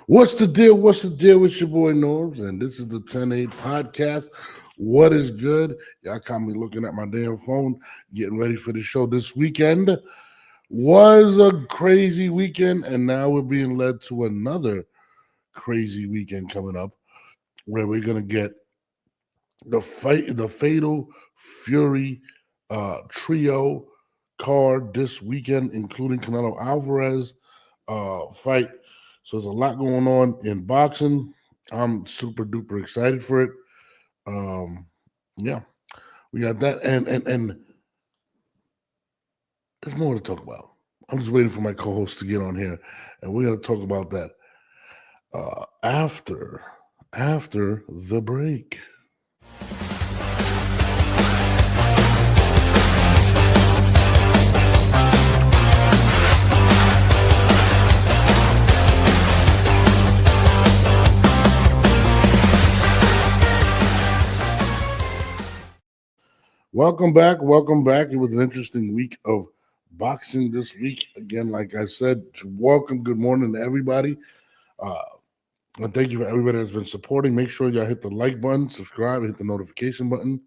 What's the deal? What's the deal with your boy Norms? And this is the 10-8 podcast. What is good? Y'all caught me looking at my damn phone, getting ready for the show. This weekend was a crazy weekend, and now we're being led to another crazy weekend coming up where we're gonna get the Fatal Fury trio card this weekend, including Canelo Alvarez fight. So there's a lot going on in boxing. I'm super duper excited for it. Yeah, we got that, and there's more to talk about. I'm just waiting for my co-host to get on here, and we're gonna talk about that after the break. Welcome back. It was an interesting week of boxing this week. Again, like I said, welcome. Good morning to everybody. And thank you for everybody that's been supporting. Make sure y'all hit the like button, subscribe, hit the notification button.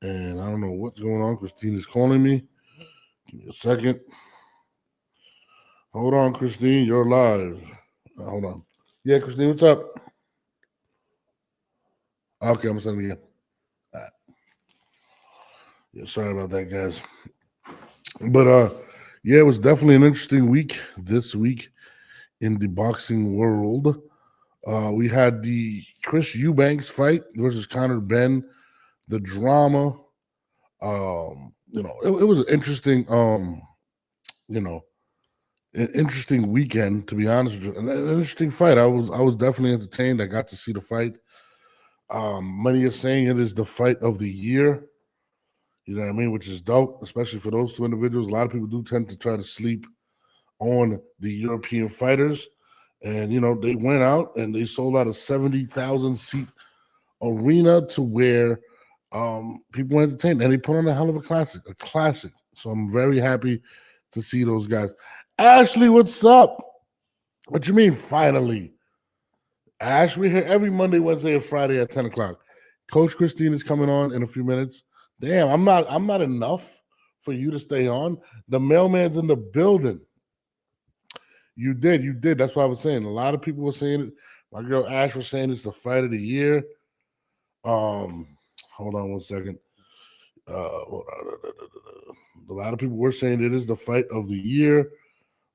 And I don't know what's going on. Christine is calling me. Give me a second. Hold on, Christine. You're live. Hold on. Yeah, Christine, what's up? Okay, I'm sending again. All right. Yeah, sorry about that, guys. But yeah, it was definitely an interesting week this week in the boxing world. We had the Chris Eubanks fight versus Conor Benn. The drama, it was an interesting, an interesting weekend, to be honest with you. An interesting fight. I was definitely entertained. I got to see the fight. Many are saying it is the fight of the year. You know what I mean? Which is dope, especially for those two individuals. A lot of people do tend to try to sleep on the European fighters. And, they went out and they sold out a 70,000 seat arena to where people were entertained. And they put on a hell of a classic. So I'm very happy to see those guys. Ashley, what's up? What you mean, finally? Ash, we're here every Monday, Wednesday, and Friday at 10 o'clock. Coach Christine is coming on in a few minutes. Damn, I'm not enough for you to stay on. The mailman's in the building. You did. That's what I was saying. A lot of people were saying it. My girl Ash was saying it's the fight of the year. Hold on one second. A lot of people were saying it is the fight of the year.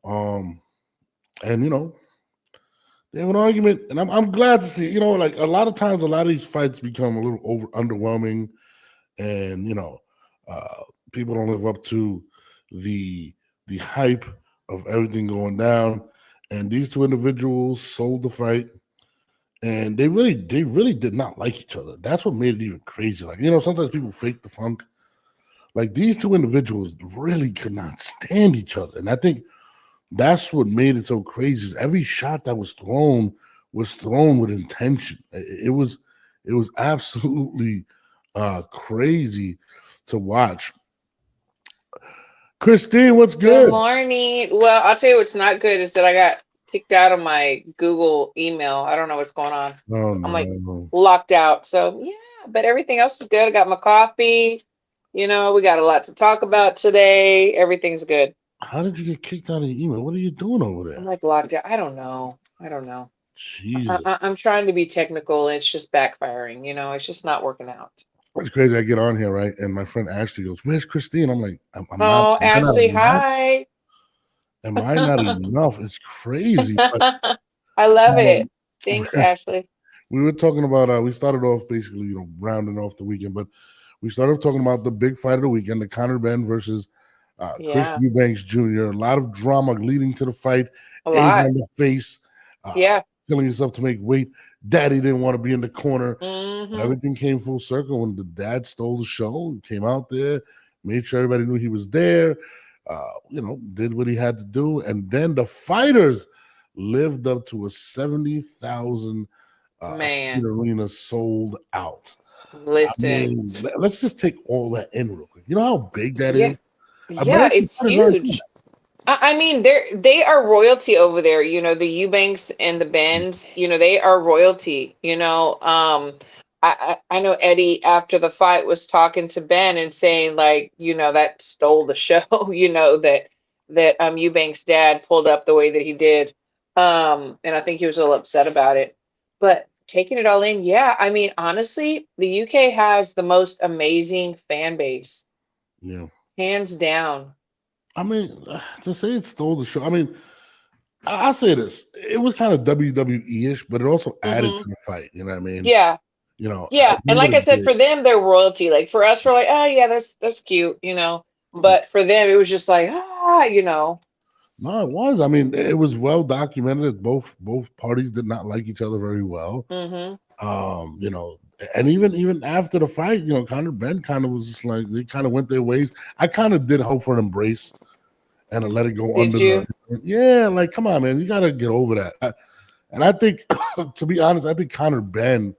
And they have an argument, and I'm glad to see. Like a lot of times, a lot of these fights become a little underwhelming. And people don't live up to the hype of everything going down. And these two individuals sold the fight, and they really did not like each other. That's what made it even crazy. Like, sometimes people fake the funk. Like, these two individuals really could not stand each other. And I think that's what made it so crazy. Is every shot that was thrown with intention. It was absolutely crazy to watch. Christine, what's good? Good morning. Well, I'll tell you what's not good is that I got kicked out of my Google email. I don't know what's going on. Oh, I'm no. locked out. So yeah, but everything else is good. I got my coffee. We got a lot to talk about today. Everything's good. How did you get kicked out of your email? What are you doing over I'm there? locked out. I don't know. Jesus. I'm trying to be technical and it's just backfiring. It's just not working out. It's crazy. I get on here, right? And my friend Ashley goes, "Where's Christine?" I'm like, I'm not. Oh, Am I not Ashley, enough? hi. Am I not enough? It's crazy. But I love um, it. Thanks, Ashley. we were talking about. We started off basically, rounding off the weekend, but we started off talking about the big fight of the weekend, the Conor Benn versus Chris Yeah, Eubanks Jr. A lot of drama leading to the fight. a Egg lot. on the face, Yeah. killing yourself to make weight. Daddy didn't want to be in the corner. But Mm-hmm. everything came full circle when the dad stole the show. He came out there, made sure everybody knew he was there, did what he had to do. And then the fighters lived up to a 70,000 seat Man, arena sold out. I listen. mean, let's just take all that in real quick. You know how big that Yeah, is? yeah, American it's fighters aren't. huge. I mean, they are royalty over there. You know, the Eubanks and the Benns. You know, they are royalty. I know Eddie after the fight was talking to Ben and saying like, that stole the show. That Eubanks' dad pulled up the way that he did. And I think he was a little upset about it. But taking it all in, yeah. I mean, honestly, the UK has the most amazing fan base, Yeah. hands down. I mean, to say it stole the show. I mean, I'll say this: it was kind of WWE-ish, but it also added Hmm. to the fight. You know what I mean? Yeah. At Yeah, the and end of like I the said, day, for them, they're royalty. Like for us, we're like, oh yeah, that's cute. yeah. But for them, it was just like. No, it was. I mean, it was well documented. Both parties did not like each other very well. Hmm. You know, and even after the fight, Conor Benn kind of was just like they kind of went their ways. I kind of did hope for an embrace and to let it go Did under you? yeah, like come on, man, you got to get over that. And I think, to be honest, I think Conor Benn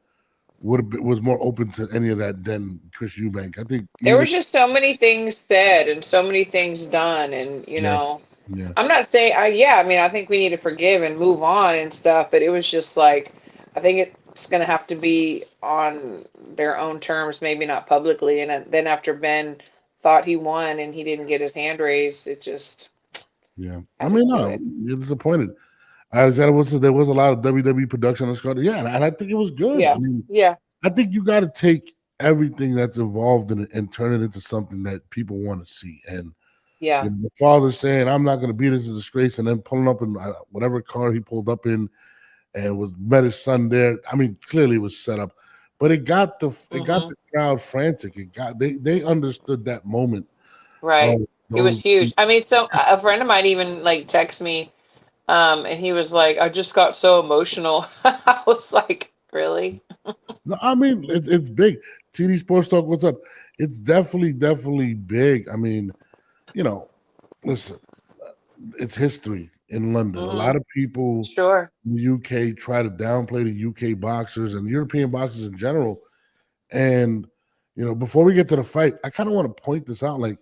was more open to any of that than Chris Eubank. I think There even was just so many things said and so many things done, and yeah, yeah, I'm not saying, yeah, I mean, I think we need to forgive and move on and stuff, but it was just like, I think it's going to have to be on their own terms, maybe not publicly. And then after Ben thought he won and he didn't get his hand raised, it just, yeah. I I mean, didn't do no, it. you're disappointed. I said there was a lot of WWE production on Scott. Yeah, and I think it was good. I Yeah. mean, Yeah. I think you got to take everything that's involved in it and turn it into something that people want to see. And Yeah. the father saying, "I'm not going to be this a disgrace," and then pulling up in whatever car he pulled up in and was met his son there. I mean, clearly it was set up, but it got Hmm. the crowd frantic. They understood that moment of Right. It was those. huge. I mean, so a friend of mine even like text me, and he was like, I just got so emotional. I was like, really? No, I mean it's big. TD Sports Talk, what's up? It's definitely big. I mean, you know, listen, it's history in London. A Hmm. lot of people Sure. in the UK try to downplay the UK boxers and European boxers in general. And before we get to the fight, I kind of want to point this out. Like,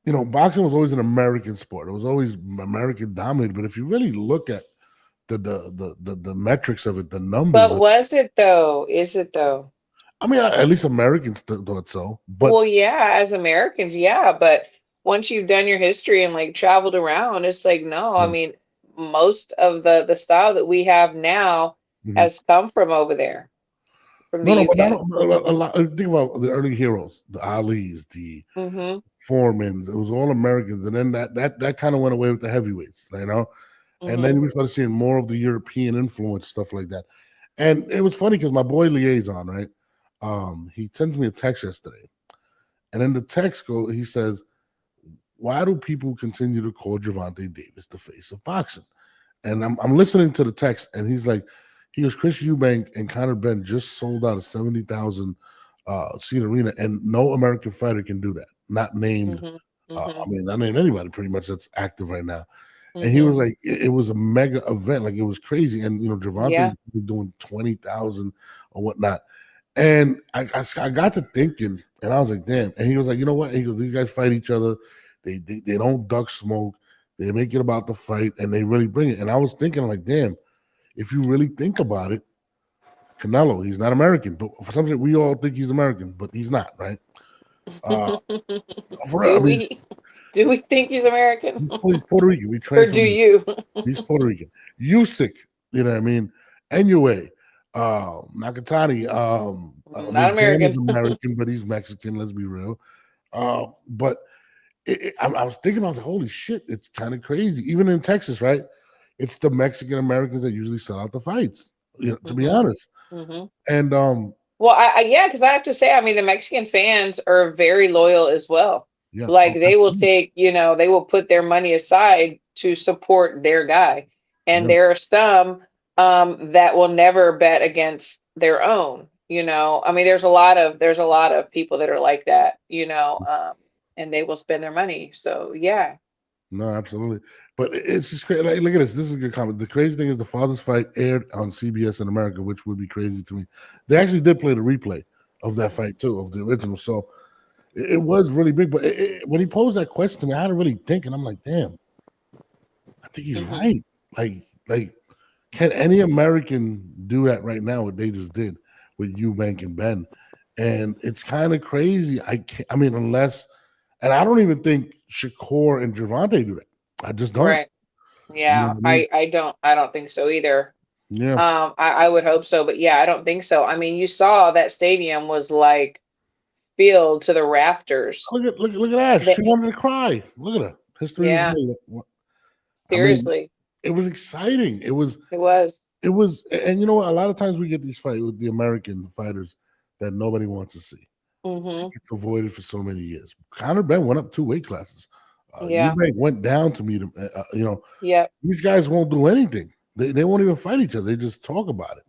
boxing was always an American sport. It was always American dominated. But if you really look at the metrics of it, the numbers But of, was it though? Is it though? I mean, at least Americans thought so. But Well, yeah, as Americans, yeah, but once you've done your history and like traveled around, it's like no, I yeah, mean, most of the style that we have now mhm. has come from over there, from the No, but not UK. a lot. Think about the early heroes, the Ali's, the Mhm. Foremans. It was all Americans, and then that kind of went away with the heavyweights, And then Mhm. we started seeing more of the European influence stuff like that. And it was funny because my boy Liaison, right? He sends me a text yesterday, and in the text he says, "Why do people continue to call Gervonta Davis the face of boxing?" And I'm listening to the text, and he's like, he goes, Chris Eubank and Conor Benn just sold out a 70,000 seat arena, and no American fighter can do that. Not named. Mhm. I Mhm. mean, not named anybody pretty much that's active right now. And he was Mhm. like, it was a mega event, like it was crazy. And Gervonta Yeah. was doing 20,000 or whatnot. And I got to thinking, and I was like, damn. And he was like, you know what? He goes, these guys fight each other. They don't duck smoke. They make it about the fight, and they really bring it. And I was thinking, like, damn, if you really think about it, Canelo, he's not American, but for some reason we all think he's American, but he's not, right? Uh, for real, I Do mean, we do we think he's American? he's Puerto Rican. We Or do transformed. you? He's Puerto Rican. Usyk, you know what I mean? Anyway, Nakatani. I Not mean, Dan is American. American, but he's Mexican. Let's be real. But I was thinking, I was like, holy shit, it's kind of crazy. Even in Texas, right? It's the Mexican Americans that usually sell out the fights. To be Mhm. honest. Mhm. And Well, yeah, because I have to say, I mean, the Mexican fans are very loyal as well. yeah, Like oh, they will absolutely. take, they will put their money aside to support their guy. And Yeah, there are some that will never bet against their own, I mean, there's a lot of people that are like that, and they will spend their money. So yeah. no, absolutely. But it's just crazy. Like, look at this. This is a good comment. The crazy thing is the father's fight aired on CBS in America, which would be crazy to me. They actually did play the replay of that fight too, of the original. So It was really big, but when he posed that question to me, I had to really think, and I'm like, damn, I think he's right. Like, can any American do that right now? What they just did with Eubank and Ben, and it's kind of crazy. I can't. I mean, unless, and I don't even think Shakur and Javante do that. I just don't. Right. You know Yeah. what I mean? I don't think so either. Yeah. I would hope so, but yeah, I don't think so. I mean, you saw that stadium was like filled to the rafters. Look at Ash. That, She wanted to cry. Look at her. History was yeah, made. I mean, seriously, it was exciting. it was. And you know what? A lot of times we get these fights with the American fighters that nobody wants to see. Hmm. It's avoided for so many years. Conor Benn went up 2 weight classes. Yeah. Eubank went down to meet him. Yep. These guys won't do anything. They won't even fight each other. They just talk about it.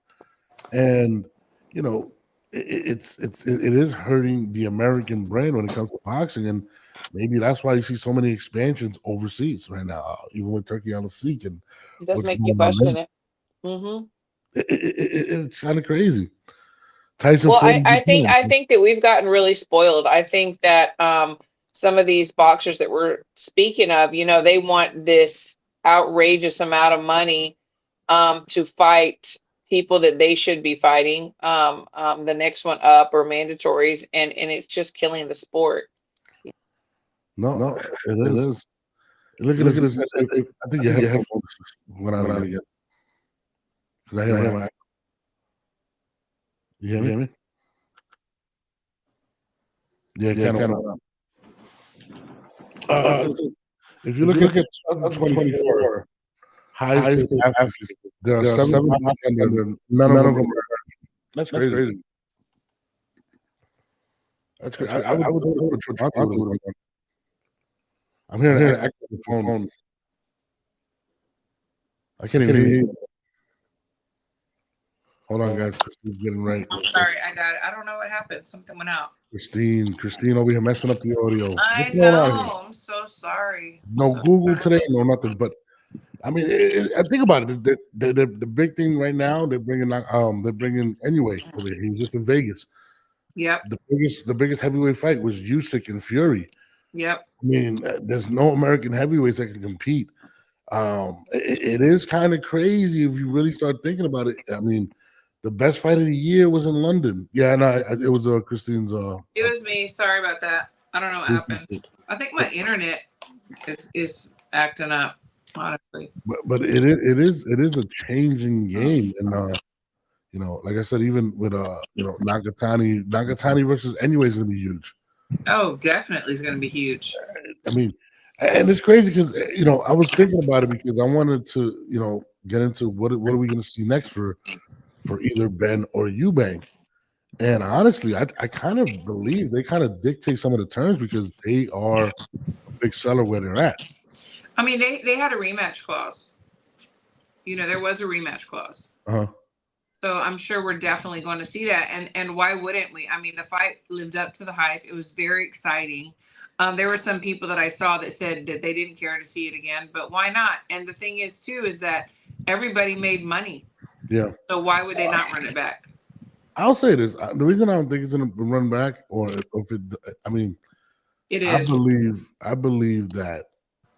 And you know, it is hurting the American brand when it comes to boxing, and maybe that's why you see so many expansions overseas right now, even with Turkey Al Sheikh and It does what's make you going on question there. it. Hmm. It's kind of crazy. Tyson Well, Fury. I think that we've gotten really spoiled. I think that some of these boxers that we're speaking of, they want this outrageous amount of money to fight people that they should be fighting, the next one up or mandatories, and it's just killing the sport. No, No, it it is. is. Look at Look at this. this. I think I your think you headphones have went out went out again. again. Because I You hear hear my. me? You hear You me? hear me? Yeah, Yeah, kind of. kind of. If If you you look at look at 2024 2024 highest highest paid paid athletes, athletes, there are there are 7 7 and and none of none them. of them. That's That's crazy. crazy. That's That's crazy. crazy. I would I would put put Toronto Toronto would would have. have I'm I'm hearing an hearing echo an on the echo on the phone. phone. I can't I even can't hear even you. hear you. Hold on, guys. Christine's getting right. Sorry, I got it. I don't know what happened. Something went out. Christine over here messing up the audio. I What's going on here? know. I'm so sorry. No Google today, no nothing. But I mean, I think about it. The big thing right now, they're bringing anyway over here. He was just in Vegas. Yep. The biggest heavyweight fight was Usyk and Fury. Yep. I mean, there's no American heavyweights that can compete. It is kind of crazy if you really start thinking about it. I mean, the best fight of the year was in London. Yeah, no, it was Christine's. It was me. Sorry about that. I don't know what happened. I think my internet is acting up, honestly. But it is a changing game, and like I said, even with Nagatani versus anyway is gonna be huge. Oh, definitely is going to be huge. I mean, and it's crazy because I was thinking about it because I wanted to get into what are we gonna see next for either Ben or Eubank. And honestly, I kind of believe they kind of dictate some of the terms because they are a big seller where they're at. I mean, they had a rematch clause. There was a rematch clause. Uh-huh. So I'm sure we're definitely going to see that. And why wouldn't we? I mean, the fight lived up to the hype. It was very exciting. There were some people that I saw that said that they didn't care to see it again, but why not? And the thing is, too, is that everybody made money. Yeah. So why would they not run it back? I'll say this: the reason I don't think it's going to run back, or if it, I mean, It is. I believe that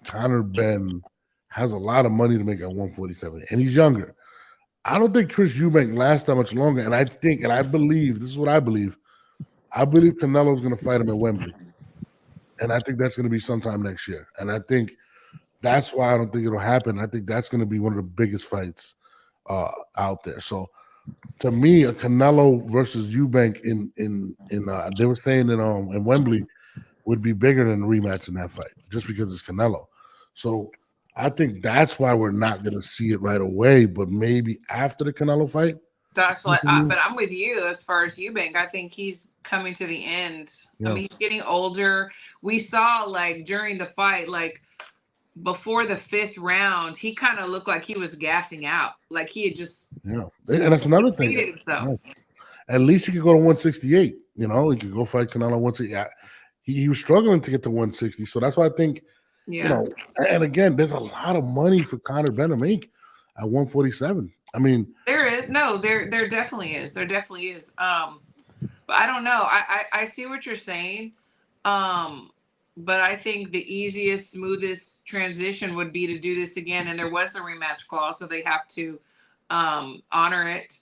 Conor Benn has a lot of money to make at 147, and he's younger. I don't think Chris Eubank lasts that much longer, and I believe this is what I believe. I believe Canelo's going to fight him at Wembley, and I think that's going to be sometime next year. And I think that's why I don't think it'll happen. I think that's going to be one of the biggest fights out there. So to me, a Canelo versus Eubank in they were saying that in Wembley would be bigger than the rematch in that fight, just because it's Canelo. So I think that's why we're not going to see it right away, but maybe after the Canelo fight. That's but I'm with you as far as Eubank. I think he's coming to the end. Yeah. I mean, he's getting older. We saw during the fight, before the 5th round, he kind of looked like he was gassing out. Like he had just and that's another thing. Himself. At least he could go to 168. He could go fight Canelo 160. He was struggling to get to 160, so that's why I think. Yeah. And again, there's a lot of money for Conor Benn to make at 147. I mean, there definitely is. There definitely is. But I don't know. I see what you're saying. Um, but I think the easiest, smoothest transition would be to do this again. And there was the rematch clause, so they have to honor it.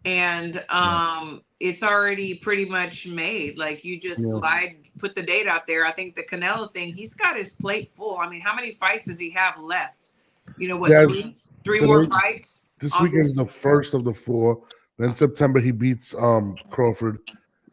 And Yeah. it's already pretty much made. Like you just Yeah. slide, put the date out there. I think the Canelo thing, he's got his plate full. I mean, how many fights does he have left? You know what, Yes. three more Today, fights this on weekend's this. the first of the 4. Then September he beats Crawford,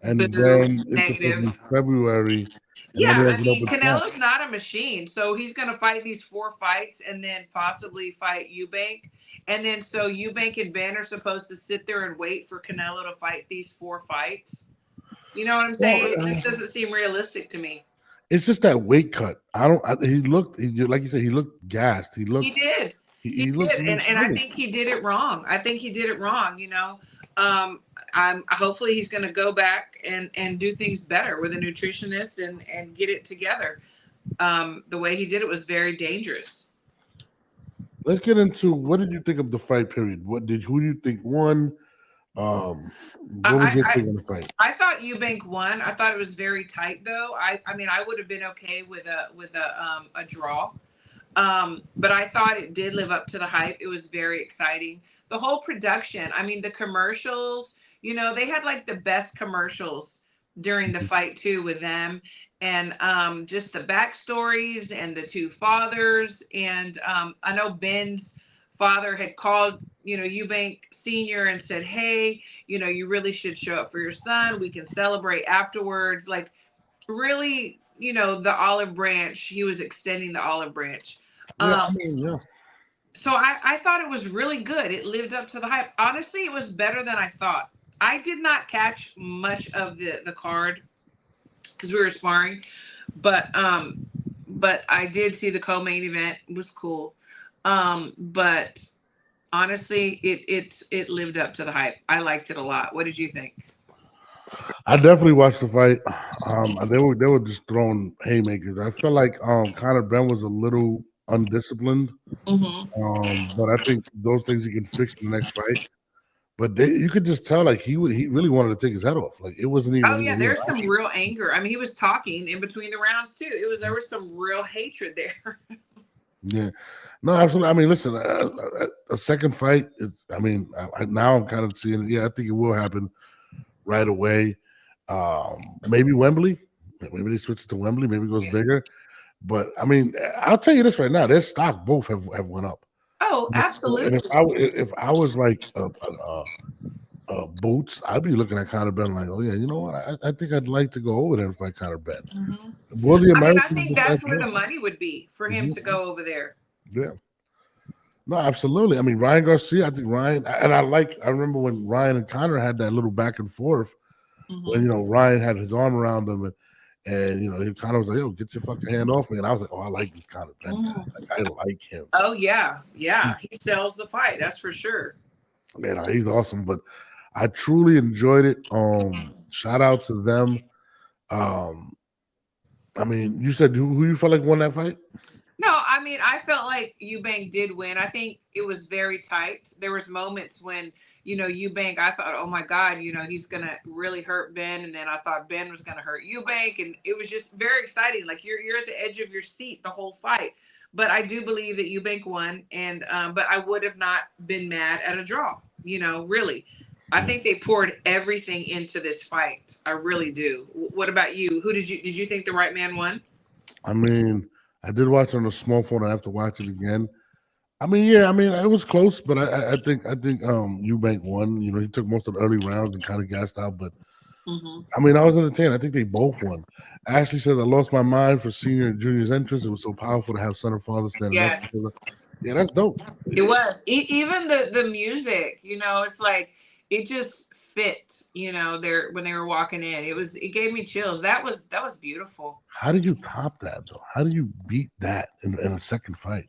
and Boo, then it's supposed to be negative. February, and then he Yeah, has I an mean, open slot. Canelo's not a machine, so he's going to fight these 4 fights and then possibly fight Eubank. And then so Eubank and Ben are supposed to sit there and wait for Canelo to fight these 4 fights. You know what I'm Well, saying? It just doesn't seem realistic to me. it's just that weight cut. I don't. He looked, like you said, he looked gassed. He He looked, did. He he did. was And I skinny. think he did it wrong. I think he did it wrong, you know. Um I'm hopefully he's going to go back and do things better with a nutritionist and get it together. The way he did it was very dangerous. Let's get into what did you think of the fight period? Who do you think won? What was I, your I take on the fight? I thought Eubank won. I thought it was very tight though. I mean I would have been okay with a draw. But I thought it did live up to the hype. It was very exciting. The whole production, I mean, the commercials, you know, they had like the best commercials during the fight too with them. And just the backstories and the two fathers. And I know Ben's father had called, you know, Eubank Sr. and said, hey, you know, you really should show up for your son. We can celebrate afterwards. Like, really, you know, the olive branch, he was extending the olive branch. Yeah, I Um, mean, yeah. so I thought it was really good. It lived up to the hype. Honestly, it was better than I thought. I did not catch much of the card because we were sparring, but I did see the co-main event. It was cool. But honestly, it lived up to the hype. I liked it a lot. What did you think? I definitely watched the fight. They were just throwing haymakers. I felt like Conor Benn was a little undisciplined. Mm-hmm. But I think those things he can fix in the next fight. But you could just tell like he really wanted to take his head off. Like it wasn't Oh even yeah, real there's some action. real anger. I mean, he was talking in between the rounds too. There was some real hatred there. Yeah, no, absolutely. I mean, listen, a second fight. I mean, now I'm kind of seeing. Yeah, I think it will happen right away. Maybe Wembley. Maybe they switch it to Wembley. Maybe it goes Yeah. bigger. But I mean, I'll tell you this right now: their stock both have went up. Oh, And absolutely. if I was like Boots, I'd be looking at Conor Benn like, oh yeah, you know what? I think I'd like to go over there and fight Conor Benn. Hmm. Will the I mean, I Americans think decide that's to where go? the money would be for him Mhm. to go over there. Yeah. No, absolutely. I mean, Ryan Garcia, I think Ryan, and I remember when Ryan and Conor had that little back and forth when, Hmm. Ryan had his arm around him and he kind of was like, yo, get your fucking hand off me. And I was like, oh, I like this Conor Benn guy. Hmm. Like, I like him. Oh yeah, yeah. He's, He sells the fight. That's for sure. he's awesome. But I truly enjoyed it. Shout out to them. Um, I mean, you said who you felt like won that fight? No, I mean, I felt like Eubank did win. I think it was very tight. There was moments when, you know, Eubank, I thought, oh my God, you know, he's gonna really hurt Ben, and then I thought Ben was gonna hurt Eubank, and it was just very exciting. Like you're at the edge of your seat the whole fight. But I do believe that Eubank won, and but I would have not been mad at a draw. You know, really. I Yeah. think they poured everything into this fight. I really do. What about you? Who did you think the right man won? I mean, I did watch it on a small phone. I have to watch it again. I mean, yeah, I mean, it was close, but I think Eubank won. He took most of the early rounds and kind of gassed out. But Hmm. I mean, I was entertained. I think they both won. Ashley says, I lost my mind for senior and junior's entrance. It was so powerful to have son and father standing next to Yes. each other. Yeah, that's dope. It was even the music, you know, it's like it just fit, you know, there when they were walking in. It gave me chills. That was beautiful. How did you top that though? How do you beat that in a second fight?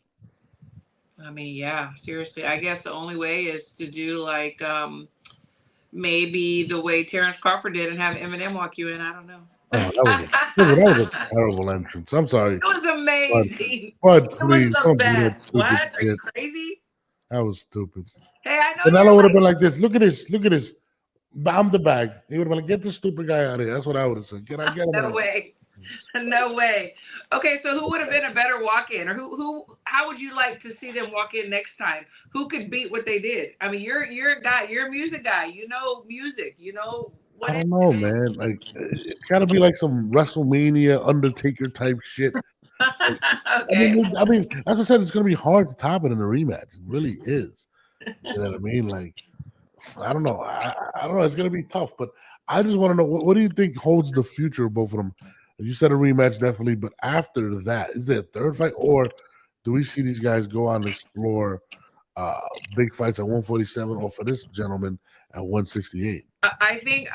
I mean, yeah, seriously. I guess the only way is to do like maybe the way Terrence Crawford did and have Eminem walk you in. I don't know. Oh, that was a terrible entrance. I'm sorry, It was but amazing. It was please the don't do that best. stupid What? Are you shit. crazy? That was stupid. Hey, I know Canelo you're would have been like like this. Look at this. Look at this. I'm the bag. He would have been like, get this stupid guy out of here. That's what I would have said. Get him no out. way. No way. Okay, so who would have been a better walk-in, or how would you like to see them walk in next time? Who could beat what they did? I mean, you're a guy, you're a music guy. You know music. You know I what is don't know, man. Like it's got to be like some WrestleMania Undertaker type shit. Like, okay. I mean, as I said, it's gonna be hard to top it in a rematch. It really is. You know what I mean? Like, I don't know. I don't know. It's gonna be tough, but I just want to know what do you think holds the future of both of them? You said a rematch, definitely, but after that, is there a third fight, or do we see these guys go on and explore big fights at 147, or for this gentleman at 168? I think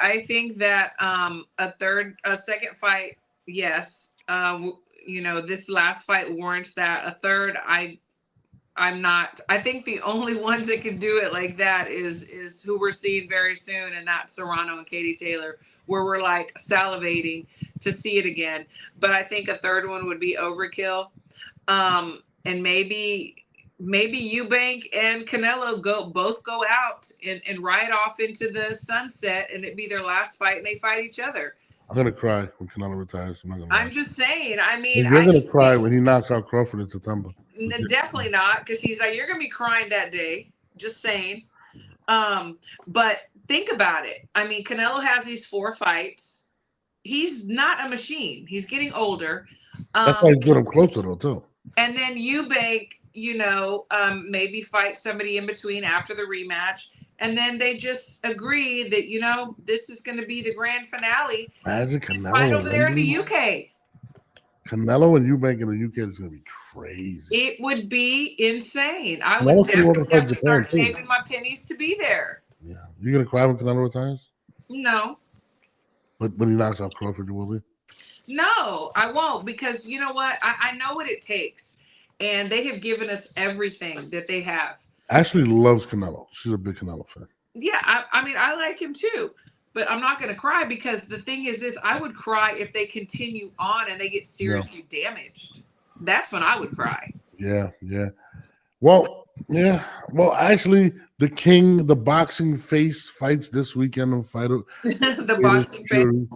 that a second fight, yes. This last fight warrants that. A third, I'm not. I think the only ones that can do it like that is who we're seeing very soon, and that's Serrano and Katie Taylor, where we're like salivating to see it again. But I think a third one would be overkill. And maybe Eubank and Canelo both go out and ride off into the sunset, and it be their last fight, and they fight each other. I'm gonna cry when Canelo retires. I'm not gonna lie. I'm just saying. I mean, And you're I gonna can cry see. when he knocks out Crawford in September. Definitely not, because he's like, you're gonna be crying that day. Just saying. But think about it. I mean, Canelo has these 4 fights. He's not a machine. He's getting older. That's why he's put him closer though, too. And then Eubank, maybe fight somebody in between after the rematch. And then they just agree that, this is going to be the grand finale. Imagine Fight Canelo over there in the and UK. Canelo and Eubank in the UK is gonna be crazy. It would be insane. I would Canelo said he wants definitely to fight have to Japan start too. saving my pennies to be there. Yeah, you're gonna cry when Canelo retires, No, but when he knocks out Crawford, you will be. no, I won't, because you know what? I know what it takes. And they have given us everything that they have. Ashley loves Canelo. She's a big Canelo fan. Yeah, I mean, I like him too, but I'm not going to cry, because the thing is this: I would cry if they continue on and they get Yeah, seriously damaged. That's when I would cry. yeah, yeah. Well, yeah. Well, actually, the king, the boxing face, fights this weekend on Fight. The It is boxing face true.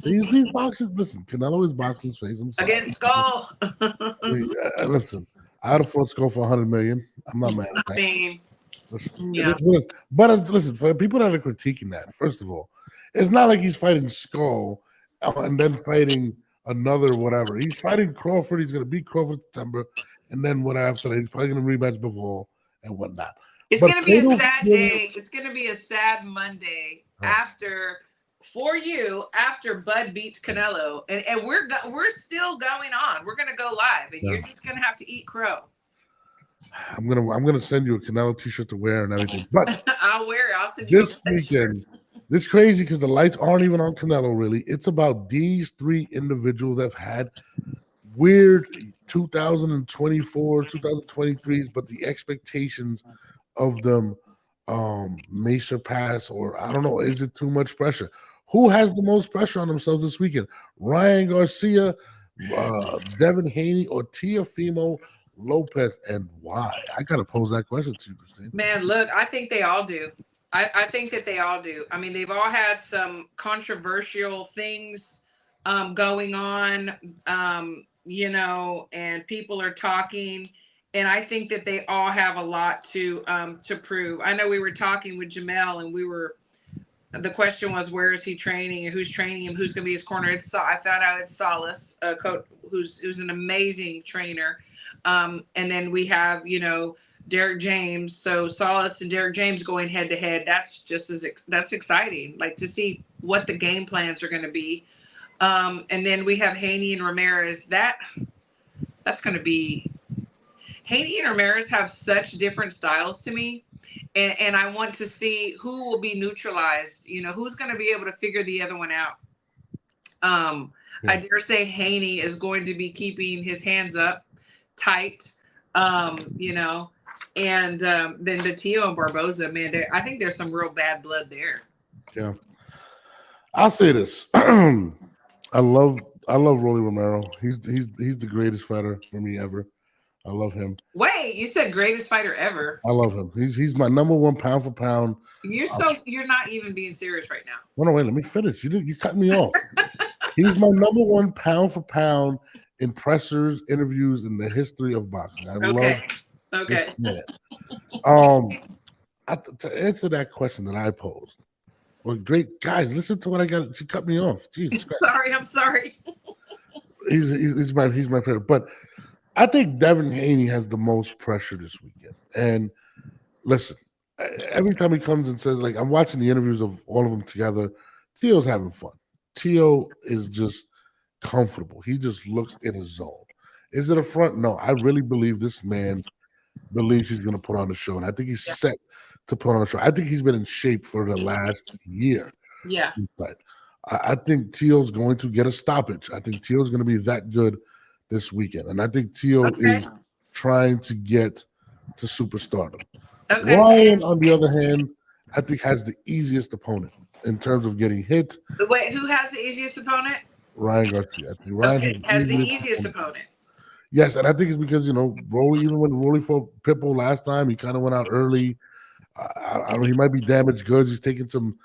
He's boxing. Listen, Canelo is boxing face. I'm sorry. against Skull. I mean, listen, I would have fought Skull for 100 million. I'm not mad at I that. mean, Listen, yeah. but listen, for people that are critiquing that, first of all, it's not like he's fighting Skull and then fighting another whatever. He's fighting Crawford. He's going to beat Crawford in September, and then what after that? He's probably going to rematch Bivol and whatnot. It's But going to be a Fatal sad Fury, day. It's going to be a sad Monday oh, after Bud beats Canelo, and we're still going on. We're going to go live, and yeah. you're just going to have to eat crow. I'm gonna send you a Canelo T-shirt to wear and everything. But I'll wear it. I'll send you this a shirt. weekend, this crazy because the lights aren't even on Canelo. Really, it's about these 3 individuals that have had weird 2024, 2023s, but the expectations of them may surpass, or I don't know, is it too much pressure? Who has the most pressure on themselves this weekend? Ryan Garcia, Devin Haney, or Teofimo Lopez, and why? I gotta pose that question to you, Christine. Man, look, I think they all do. I think that they all do. I mean, they've all had some controversial things going on, and people are talking. And I think that they all have a lot to prove. I know we were talking with Jamel, and the question was, where is he training and who's training him? Who's going to be his corner? I found out it's Solace, a coach who's an amazing trainer. And then we have, Derek James. So Solace and Derek James going head to head. That's exciting. Like, to see what the game plans are going to be. And then we have Haney and Ramirez. That's going to be. Haney and Ramirez have such different styles to me. And I want to see who will be neutralized. Who's going to be able to figure the other one out. I dare say Haney is going to be keeping his hands up tight, and then Batillo and Barboza, man, I think there's some real bad blood there. Yeah, I'll say this. I love Rolly Romero. He's the greatest fighter for me ever. I love him. Wait, you said greatest fighter ever? I love him. He's my number 1 pound for pound. You're not even being serious right now. No, wait, let me finish. You cut me off. He's my number one pound for pound in pressers, interviews in the history of boxing. I love this man. To answer that question that I posed, well, great guys, listen to what I got. She cut me off. Jesus Christ. I'm sorry. He's my favorite. But I think Devin Haney has the most pressure this weekend. And listen, every time he comes and says, like, I'm watching the interviews of all of them together, Tio's having fun. Tio is just comfortable. He just looks in his zone. Is it a front? No, I really believe this man believes he's going to put on a show. And I think he's set to put on a show. I think he's been in shape for the last year. Yeah. But I think Tio's going to get a stoppage. I think Tio's going to be that good this weekend. And I think Tio is trying to get to superstardom. Okay. Ryan, on the other hand, I think has the easiest opponent in terms of getting hit. Wait, who has the easiest opponent? Ryan Garcia. I think Ryan has the easiest opponent. Yes, and I think it's because, Rolly, even when Rolly fought Pitbull last time, he kind of went out early. I don't know, he might be damaged goods. He's taken some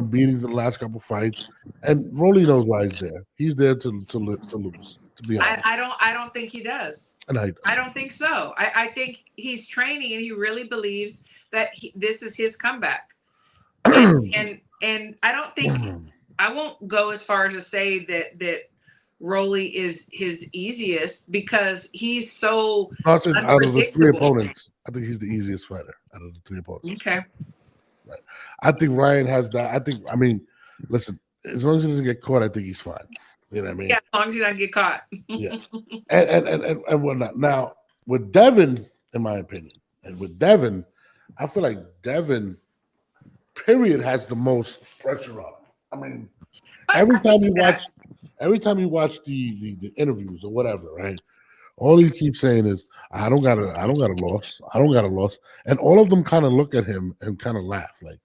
beatings in the last couple fights. And Rolly knows why he's there. He's there to lose, to be honest. I don't think he does. And I don't think so. I think he's training and he really believes that this is his comeback. And I don't think I won't go as far as to say that Rolly is his easiest because he's so out of the three opponents, I think he's the easiest fighter out of the three opponents. Okay. Right. I think Ryan has that. Listen, as long as he doesn't get caught, I think he's fine. You know what I mean? Yeah, as long as he doesn't get caught. Yeah. And whatnot. Now, with Devin, in my opinion, I feel like Devin, period, has the most pressure on him. I mean, every time you watch the interviews or whatever, right? All he keeps saying is, I don't got a loss. And all of them kind of look at him and kind of laugh. Like,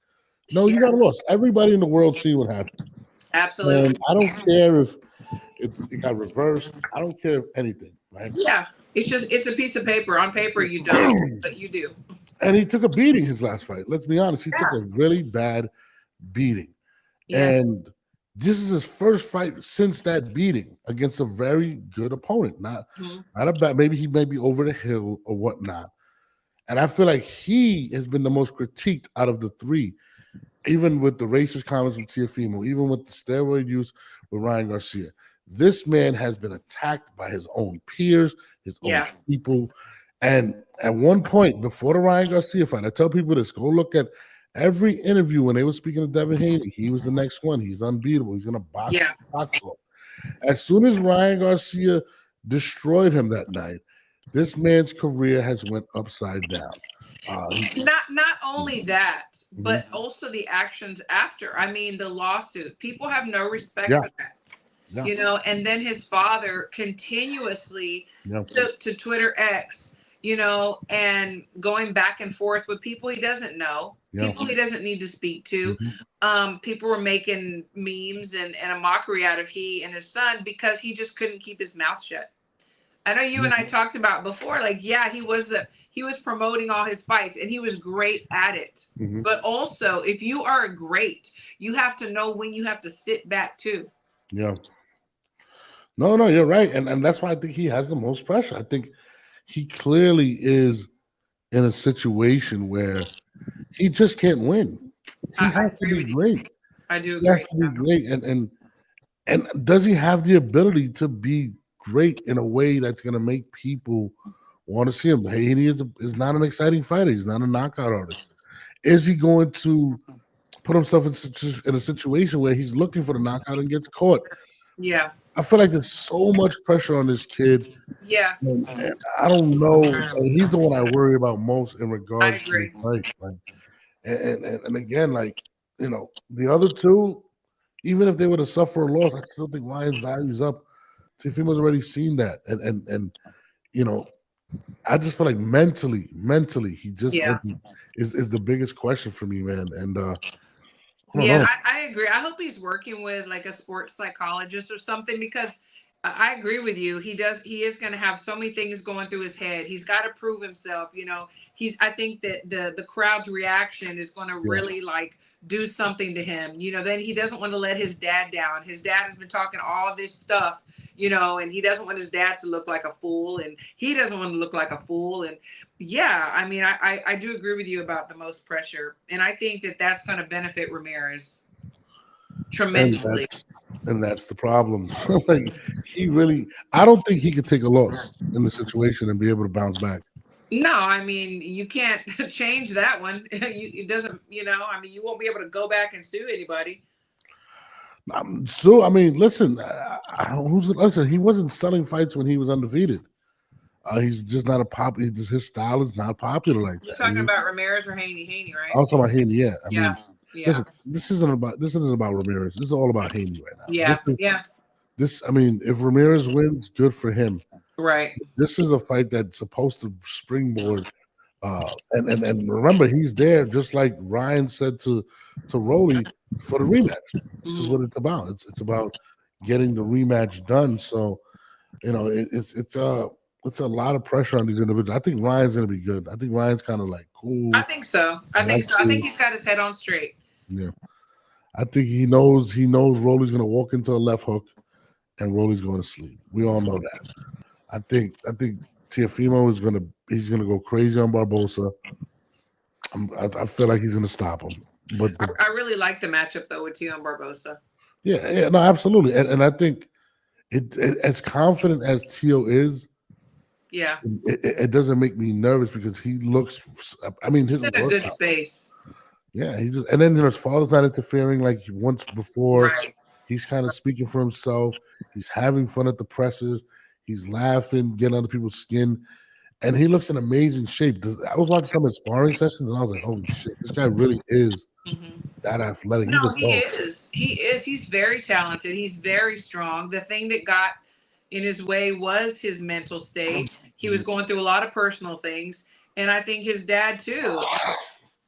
no, you got a loss. Everybody in the world see what happened. Absolutely. And I don't care if it got reversed. I don't care if anything, right? Yeah. It's a piece of paper. On paper you don't, but you do. And he took a beating his last fight. Let's be honest. He took a really bad beating. Yeah. And this is his first fight since that beating against a very good opponent. Not a bad, maybe he may be over the hill or whatnot. And I feel like he has been the most critiqued out of the three, even with the racist comments from Teofimo, even with the steroid use with Ryan Garcia. This man has been attacked by his own peers, his own people. And at one point, before the Ryan Garcia fight, I tell people this, go look at every interview when they were speaking to Devin Haney. He was the next one. He's unbeatable. He's going to box him. As soon as Ryan Garcia destroyed him that night, this man's career has went upside down. Not only that, but also the actions after. I mean, the lawsuit. People have no respect for that. Yeah. And then his father continuously to Twitter X, and going back and forth with people he doesn't know, people he doesn't need to speak to. People were making memes and a mockery out of he and his son because he just couldn't keep his mouth shut. I know you and I talked about before, like, he was promoting all his fights and he was great at it. But also, if you are great, you have to know when you have to sit back too. Yeah. No, you're right. And that's why I think he has the most pressure. I think he clearly is in a situation where he just can't win. He has to be great. I do agree. He has to be great. And does he have the ability to be great in a way that's going to make people want to see him? Haney is not an exciting fighter. He's not a knockout artist. Is he going to put himself in a situation where he's looking for the knockout and gets caught? Yeah. I feel like there's so much pressure on this kid. Yeah. And I don't know. He's the one I worry about most in regards to the fight. And again, the other two, even if they were to suffer a loss, I still think Ryan's value's up. Teofimo's already seen that. And I just feel like mentally, he just is the biggest question for me, man. And I agree. I hope he's working with like a sports psychologist or something, because I agree with you. He is going to have so many things going through his head. He's got to prove himself. I think that the crowd's reaction is going to really like do something to him. Then he doesn't want to let his dad down. His dad has been talking all this stuff, and he doesn't want his dad to look like a fool, and he doesn't want to look like a fool. And yeah, I mean, I do agree with you about the most pressure, and I think that that's going to benefit Ramirez tremendously. And that's the problem. Like, I don't think he could take a loss in the situation and be able to bounce back. No, I mean, you can't change that one. It doesn't, I mean, you won't be able to go back and sue anybody. So, I mean, listen, listen, he wasn't selling fights when he was undefeated. He's just not his style is not popular like that. You're talking about Ramirez or Haney, right? I was talking about Haney, yeah. I mean, yeah. listen, this isn't about Ramirez. This is all about Haney right now. Yeah, I mean, if Ramirez wins, good for him. Right. This is a fight that's supposed to springboard. And remember, he's there just like Ryan said to Rolly for the rematch. This is what it's about. It's about getting the rematch done. So, it's a lot of pressure on these individuals. I think Ryan's gonna be good. I think Ryan's kind of like cool. I think so. I think he's got his head on straight. Yeah. I think he knows Rolly's gonna walk into a left hook and Rolly's going to sleep. We all know that. I think Teofimo he's gonna go crazy on Barbosa. I feel like he's gonna stop him. But I really like the matchup though with Tio and Barbosa. Yeah, no, absolutely. And I think it as confident as Tio is, yeah, it doesn't make me nervous because he looks. I mean, he's in a good space. Yeah, and then his father's not interfering like once before. Right. He's kind of speaking for himself. He's having fun at the pressers. He's laughing, getting under people's skin, and he looks in amazing shape. I was watching some of his sparring sessions, and I was like, "Holy shit, this guy really is that athletic." No, he is. He is. He's very talented. He's very strong. The thing that got in his way was his mental state. He was going through a lot of personal things, and I think his dad too.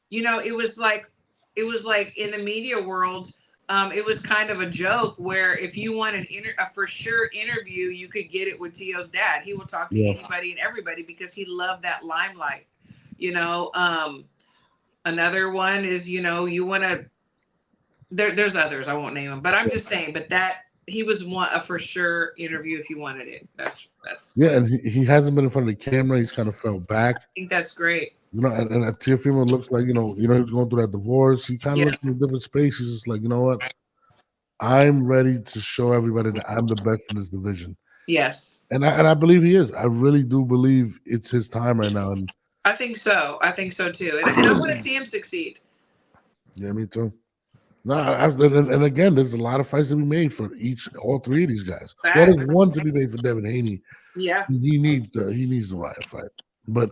It was like in the media world. It was kind of a joke where if you want a for sure interview, you could get it with Tio's dad. He will talk to anybody and everybody because he loved that limelight. Another one is, you want to, there's others, I won't name them, but I'm just saying, but that he was a for sure interview if you wanted it. That's yeah, and he hasn't been in front of the camera. He's kind of fell back. I think that's great. And Teofimo looks like, he was going through that divorce. He kind of looks in a different space. He's just like, you know what? I'm ready to show everybody that I'm the best in this division. Yes. And I believe he is. I really do believe it's his time right now. And I think so. I think so too. And I want to see him succeed. Yeah, me too. No, and again, there's a lot of fights to be made for all three of these guys. Well, there's one to be made for Devin Haney. Yeah. He needs the Ryan fight. But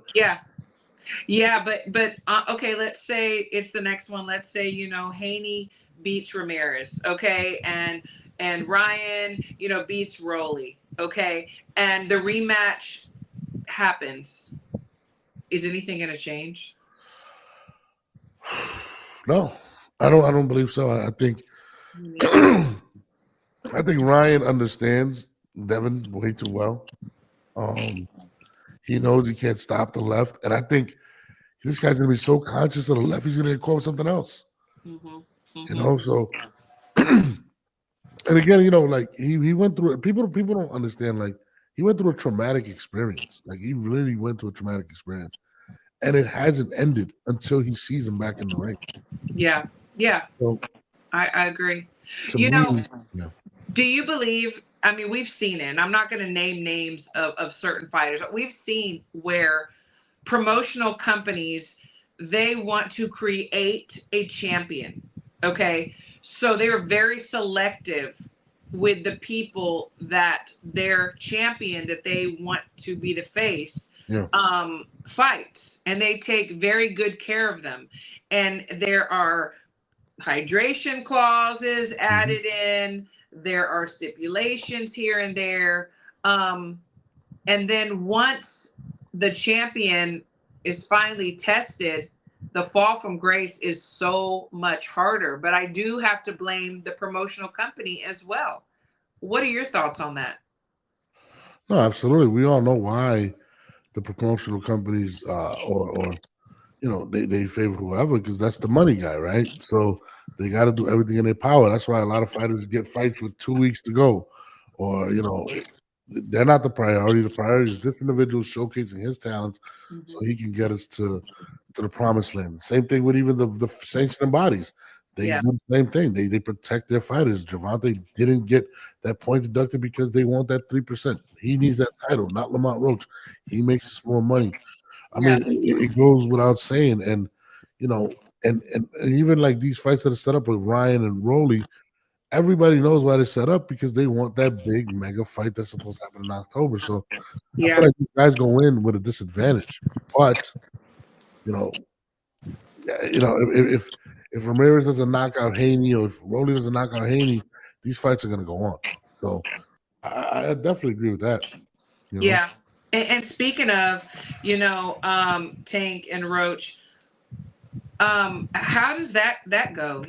but okay, let's say it's the next one. Let's say, Haney beats Ramirez, okay? And Ryan, beats Rolly, okay? And the rematch happens. Is anything going to change? No, I don't believe so. I think I think Ryan understands Devin way too well. He knows he can't stop the left, and I think this guy's gonna be so conscious of the left, he's gonna get caught with something else. So and again, like he went through it. People don't understand, like he went through a traumatic experience. Like he really went through a traumatic experience. And it hasn't ended until he sees him back in the ring. Yeah. So, I agree. Do you believe, I mean, we've seen it, and I'm not going to name names of certain fighters, but we've seen where promotional companies, they want to create a champion, okay? So they're very selective with the people that their champion that they want to be the face fights, and they take very good care of them. And there are hydration clauses added in. There are stipulations here and there. And then once the champion is finally tested, the fall from grace is so much harder. But I do have to blame the promotional company as well. What are your thoughts on that? No, absolutely. We all know why the promotional companies or they favor whoever because that's the money guy, right? So they got to do everything in their power. That's why a lot of fighters get fights with 2 weeks to go, or they're not the priority. The priority is this individual showcasing his talents so he can get us to the promised land. The same thing with even the sanctioning bodies. They Yeah. do the same thing. They protect their fighters. Gervonta didn't get that point deducted because they want that 3%. He needs that title, not Lamont Roach. He makes more money. I mean, it goes without saying, and and even like these fights that are set up with Ryan and Rolly, everybody knows why they're set up because they want that big mega fight that's supposed to happen in October. So I feel like these guys go in with a disadvantage, but you know, if Ramirez doesn't knock out Haney or if Rolly doesn't knock out Haney, these fights are going to go on. So I definitely agree with that. Yeah. And speaking of, Tank and Roach, how does that go?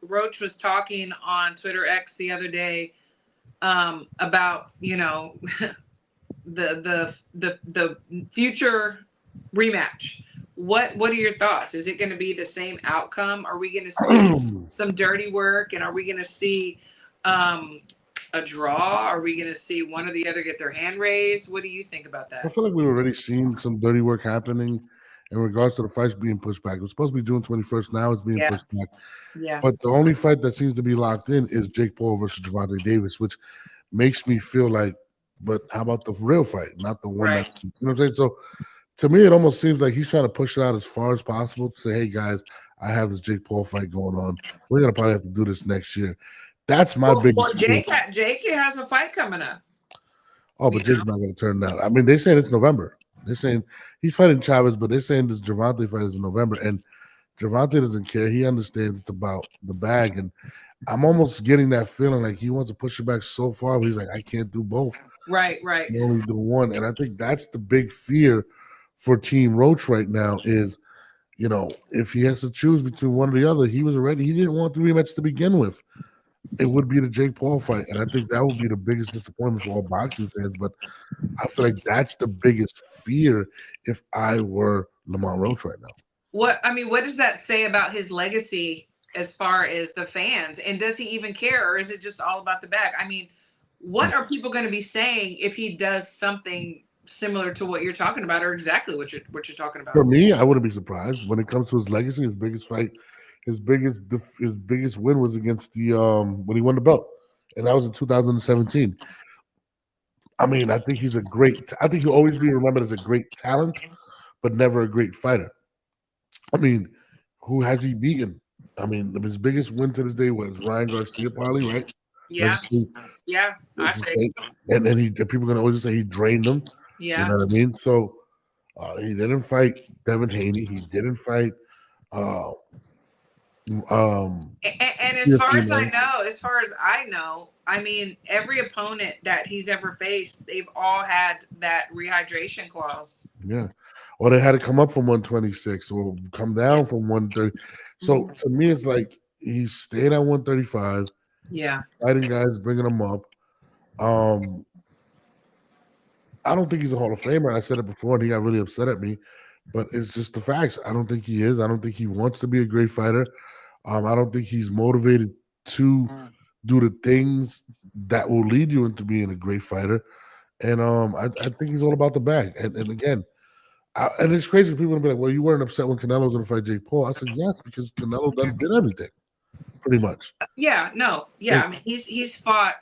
Roach was talking on Twitter X the other day about the future rematch. What are your thoughts? Is it going to be the same outcome? Are we going to see some dirty work, and are we going to see a draw? Are we going to see one or the other get their hand raised? What do you think about that? I feel like we've already seen some dirty work happening in regards to the fights being pushed back. It was supposed to be June 21st. Now it's being pushed back. Yeah. But the only fight that seems to be locked in is Jake Paul versus Gervonta Davis, which makes me feel like, but how about the real fight, not the one that's, you know what I'm saying? So to me, it almost seems like he's trying to push it out as far as possible to say, hey, guys, I have this Jake Paul fight going on. We're going to probably have to do this next year. That's my biggest Jake has a fight coming up. Oh, but Jake's not going to turn down. I mean, they're saying it's November. They're saying he's fighting Chavez, but they're saying this Gervonta fight is in November. And Gervonta doesn't care. He understands it's about the bag. And I'm almost getting that feeling like he wants to push it back so far, but he's like, I can't do both. Right. I only do one. And I think that's the big fear for Team Roach right now is, if he has to choose between one or the other, he didn't want the rematch to begin with. It would be the Jake Paul fight. And I think that would be the biggest disappointment for all boxing fans. But I feel like that's the biggest fear if I were Lamont Roach right now. What does that say about his legacy as far as the fans? And does he even care, or is it just all about the bag? I mean, what are people going to be saying if he does something similar to what you're talking about, or exactly what you're talking about? For me, I wouldn't be surprised when it comes to his legacy. His biggest fight, his biggest win was against the when he won the belt, and that was in 2017. I mean, I think he's I think he'll always be remembered as a great talent, but never a great fighter. I mean, who has he beaten? I mean, his biggest win to this day was Ryan Garcia, probably, right? Yeah. And then people are gonna always say he drained them. Yeah. You know what I mean? So he didn't fight Devin Haney. He didn't fight. And as far as I know, I mean, every opponent that he's ever faced, they've all had that rehydration clause. Yeah. Or they had to come up from 126 or come down from 130. So to me, it's like he stayed at 135. Yeah. Fighting guys, bringing them up. I don't think he's a Hall of Famer. I said it before, and he got really upset at me. But it's just the facts. I don't think he is. I don't think he wants to be a great fighter. I don't think he's motivated to do the things that will lead you into being a great fighter. And I think he's all about the bag. And again, and it's crazy. People will be like, well, you weren't upset when Canelo was going to fight Jake Paul. I said, yes, because Canelo did everything, pretty much. Yeah, no. Yeah, I mean, he's fought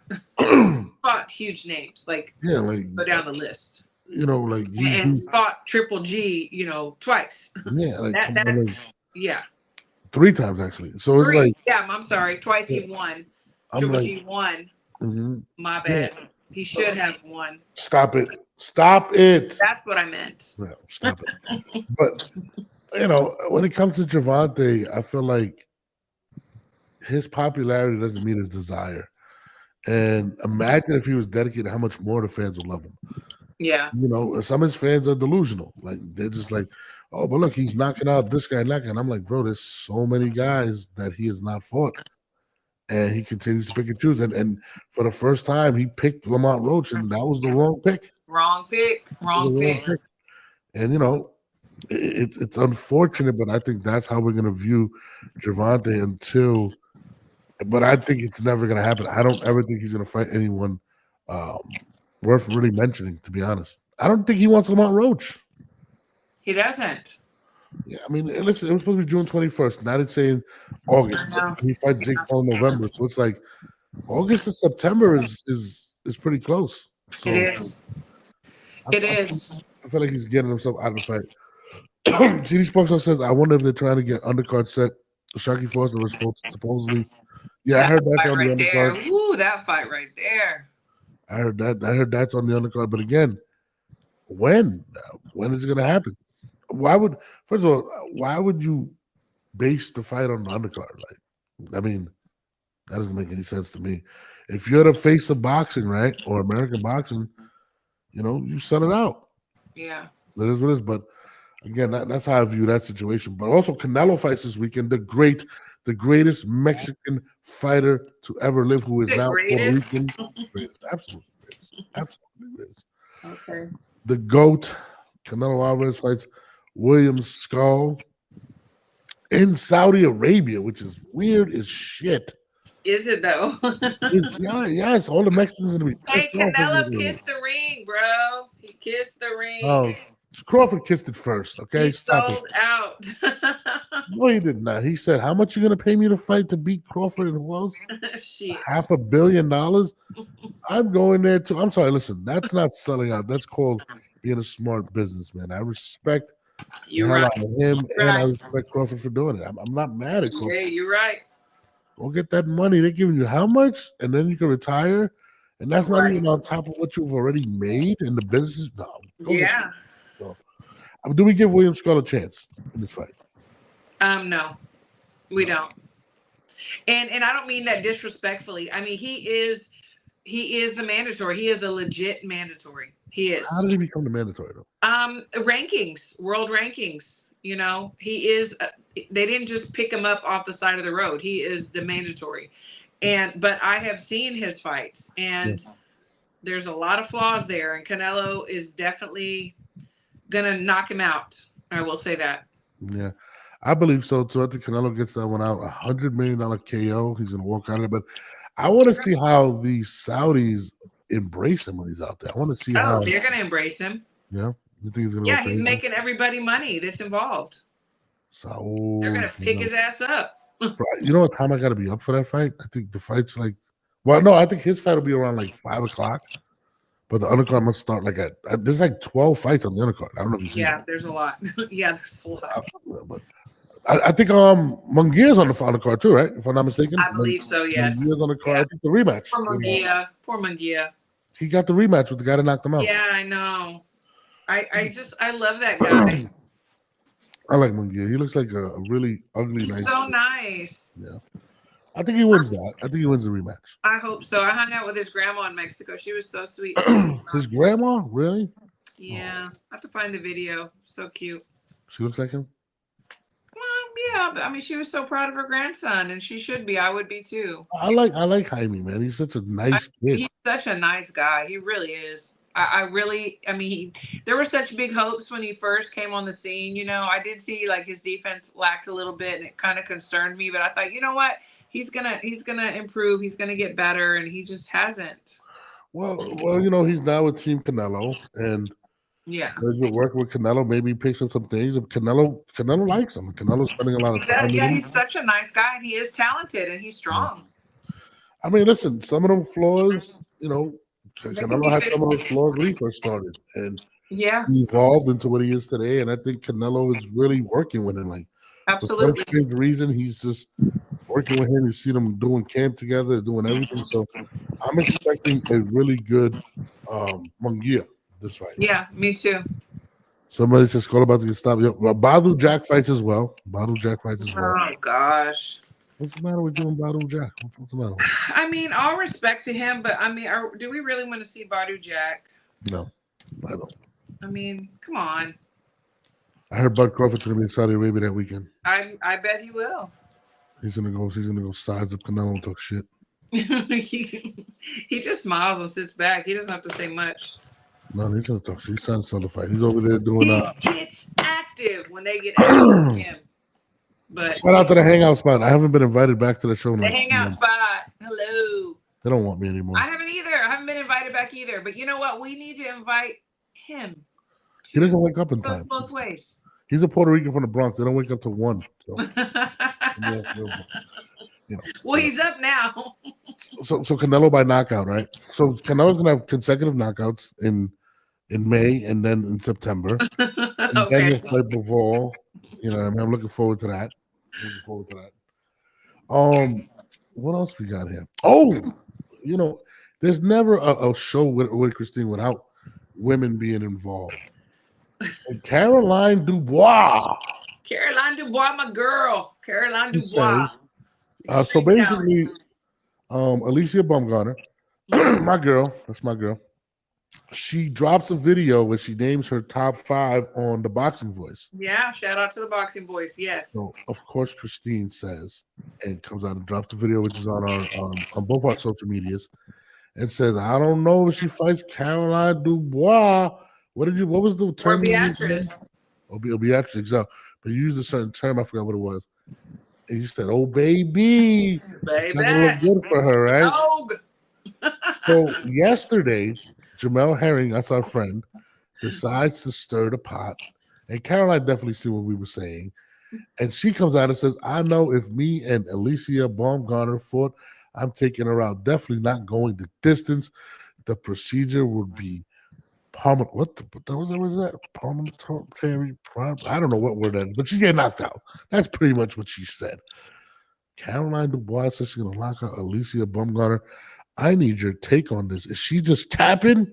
huge names. Like go down the list. He's fought Triple G, twice. Yeah, yeah. 3 times actually. So it's like, yeah, I'm sorry, twice he won. Triple G won. Mm-hmm. My bad. Yeah. He should have won. Stop it. That's what I meant. Yeah, stop it. But when it comes to Gervonta, I feel like his popularity doesn't meet his desire. And imagine if he was dedicated, how much more the fans would love him. Yeah. Some of his fans are delusional. Like, they're just like, oh, but look, he's knocking out this guy, and I'm like, bro, there's so many guys that he has not fought. And he continues to pick and choose. And for the first time, he picked Lamont Roach, and that was the wrong pick. Wrong pick. And, It's unfortunate, but I think that's how we're gonna view Gervonta until. But I think it's never gonna happen. I don't ever think he's gonna fight anyone worth really mentioning. To be honest, I don't think he wants Lamont Roach. He doesn't. Yeah, I mean, listen, it was supposed to be June 21st. Now it's saying August. I know. He fights Jake Paul in November, so it's like August to September is pretty close. So It is. It is. I feel like he's getting himself out of the fight. CD Sports says, I wonder if they're trying to get undercard set. Sharky Foster was supposedly. Yeah, I heard that's fight on the right there. undercard. Ooh, that fight right there. I heard that's on the undercard. But again, when is it going to happen? First of all, why would you base the fight on the undercard? Like, I mean, that doesn't make any sense to me. If you're the face of boxing, right, or American boxing, you set it out. Yeah. That is what it is. But again, that's how I view that situation. But also, Canelo fights this weekend. The greatest Mexican fighter to ever live, who is The now greatest? Puerto Rican. Greatest, absolutely greatest, absolutely greatest. Okay. The GOAT, Canelo Alvarez fights William Skull in Saudi Arabia, which is weird as shit. Is it though? Yes, all the Mexicans are gonna be Hey, pissed off. Canelo kissed the ring, bro. He kissed the ring. Oh, Crawford kissed it first. Okay, He stop sold it. out. No, he did not. He said, "How much you gonna pay me to fight to beat Crawford and who else? Shit. $500 million? I'm going there too." I'm sorry. Listen, that's not selling out. That's called being a smart businessman. I respect You're the hell right. out of him, You're and I right. respect Crawford for doing it. I'm not mad at Crawford. Yeah, you're right. Go get that money. They're giving you how much, and then you can retire, and that's not even on top of what you've already made in the business. No. Yeah. So, do we give William Skull a chance in this fight? No, we don't. And I don't mean that disrespectfully. I mean, he is the mandatory. He is a legit mandatory. He is. How did he become the mandatory though? Rankings, world rankings. He is. They didn't just pick him up off the side of the road. He is the mandatory. But I have seen his fights, and there's a lot of flaws there. And Canelo is definitely gonna knock him out. I will say that. Yeah, I believe so too. I think Canelo gets that one out. $100 million KO. He's gonna walk out of it. But I want to see how the Saudis embrace him when he's out there. I want to see how they're gonna embrace him. Yeah, you think he's gonna? Yeah, he's making everybody money that's involved. So They're gonna pick his ass up. You know what time I got to be up for that fight? I think the fight's like, well, no, I think his fight will be around like 5:00. But the undercard must start like there's like 12 fights on the undercard. I don't know if you see that. There's a lot. There's a lot. But I think Munguia's on the undercard too, right? If I'm not mistaken. I believe so, yes. Munguia's on the card. I think the rematch. Poor Munguia. He got the rematch with the guy that knocked him out. Yeah, I know. I love that guy. I like Munguia. He looks like a really ugly, He's nice. so nice. Yeah. I think he wins that. I think he wins the rematch. I hope so. I hung out with his grandma in Mexico. She was so sweet. His grandma? Really? Yeah. I have to find the video. So cute. She looks like him? Well, yeah, but I mean, she was so proud of her grandson, and she should be. I would be too. I like Jaime, man. He's such a nice kid. He's such a nice guy. He really is. I mean, there were such big hopes when he first came on the scene. I did see like his defense lacked a little bit, and it kind of concerned me. But I thought, you know what? He's gonna improve. He's gonna get better, and he just hasn't. Well, he's now with Team Canelo, and yeah, he's been working with Canelo. Maybe he picks up some things. Canelo likes him. Canelo's spending a lot of time. Yeah, he's such a nice guy, and he is talented, and he's strong. I mean, listen, some of them flaws, Canelo had some of those flaws when he first started, and he evolved into what he is today. And I think Canelo is really working with him. Like, absolutely, for some strange reason, he's just working with him. You see them doing camp together, doing everything. So I'm expecting a really good Munguia this fight. Yeah, me too. Somebody just called about to get stopped. Badu Jack fights as well. Oh gosh. What's the matter with you and Badu Jack? What's the matter? I mean, all respect to him, but I mean, do we really want to see Badu Jack? No, I don't. I mean, come on. I heard Bud Crawford's gonna be in Saudi Arabia that weekend. I bet he will. He's gonna go size up Canelo and talk shit. he just smiles and sits back. He doesn't have to say much. No, he's gonna talk. He's trying to sell the fight. He's over there doing He gets active when they get active with him. But shout out to the hangout spot. I haven't been invited back to the show in the like 2 hangout months. spot. Hello. They don't want me anymore. I haven't either. I haven't been invited back either. But you know what? We need to invite him. He doesn't wake up in Goes time. both ways. He's a Puerto Rican from the Bronx. They don't wake up till 1. So, Well, he's up now. so Canelo by knockout, right? So Canelo's gonna have consecutive knockouts in May and then in September. And then Okay. he'll fight before. You know what I mean? I'm looking forward to that. What else we got here? Oh, there's never a show with Christine without women being involved. And Caroline Dubois. Caroline Dubois, my girl. Caroline He Dubois. says, so basically, Alicia Baumgartner, my girl, that's my girl. She drops a video where she names her top 5 on the Boxing Voice. Yeah, shout out to the Boxing Voice. Yes. So of course Christine says, and comes out and drops the video, which is on our on both our social medias, and says, "I don't know if she fights Caroline Dubois." What was the term? Or Beatrice. Beatrice, exactly. But you used a certain term, I forgot what it was. And you said, "Oh baby, it's not gonna look good for her, right?" Dog. So yesterday, Jamel Herring, that's our friend, decides to stir the pot. And Caroline definitely see what we were saying. And she comes out and says, "I know if me and Alicia Baumgartner fought, I'm taking her out. Definitely not going the distance. The procedure would be parliamentary. I don't know what word that is, but she's getting knocked out." That's pretty much what she said. Caroline Dubois says she's going to knock out Alicia Baumgartner. I need your take on this. Is she just capping,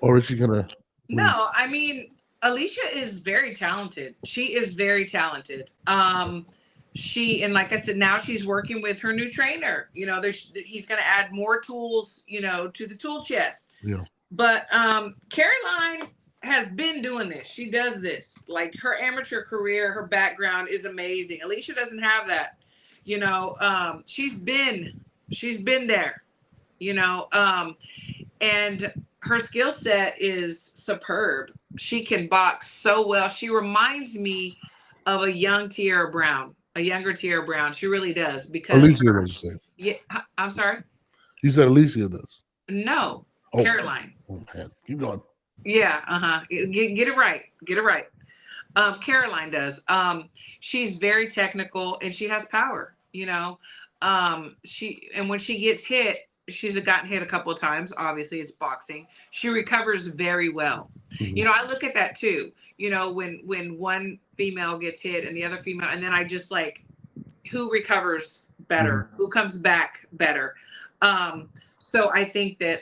or is she going to? No, I mean, Alicia is very talented. She is very talented. And like I said, now she's working with her new trainer. He's going to add more tools, to the tool chest. Yeah. But Caroline has been doing this. She does this. Like, her amateur career, her background is amazing. Alicia doesn't have that. She's been there. And her skill set is superb. She can box so well. She reminds me of a younger Tierra Brown. She really does. Because Alicia does. Yeah, I'm sorry. You said Alicia does. No, Caroline. Oh man, keep going. Yeah, Get it right. Caroline does. She's very technical and she has power. When she gets hit, she's gotten hit a couple of times. Obviously, it's boxing. She recovers very well. Mm-hmm. I look at that too. When one female gets hit and the other female, and then I just like, who recovers better? Mm-hmm. Who comes back better? So I think that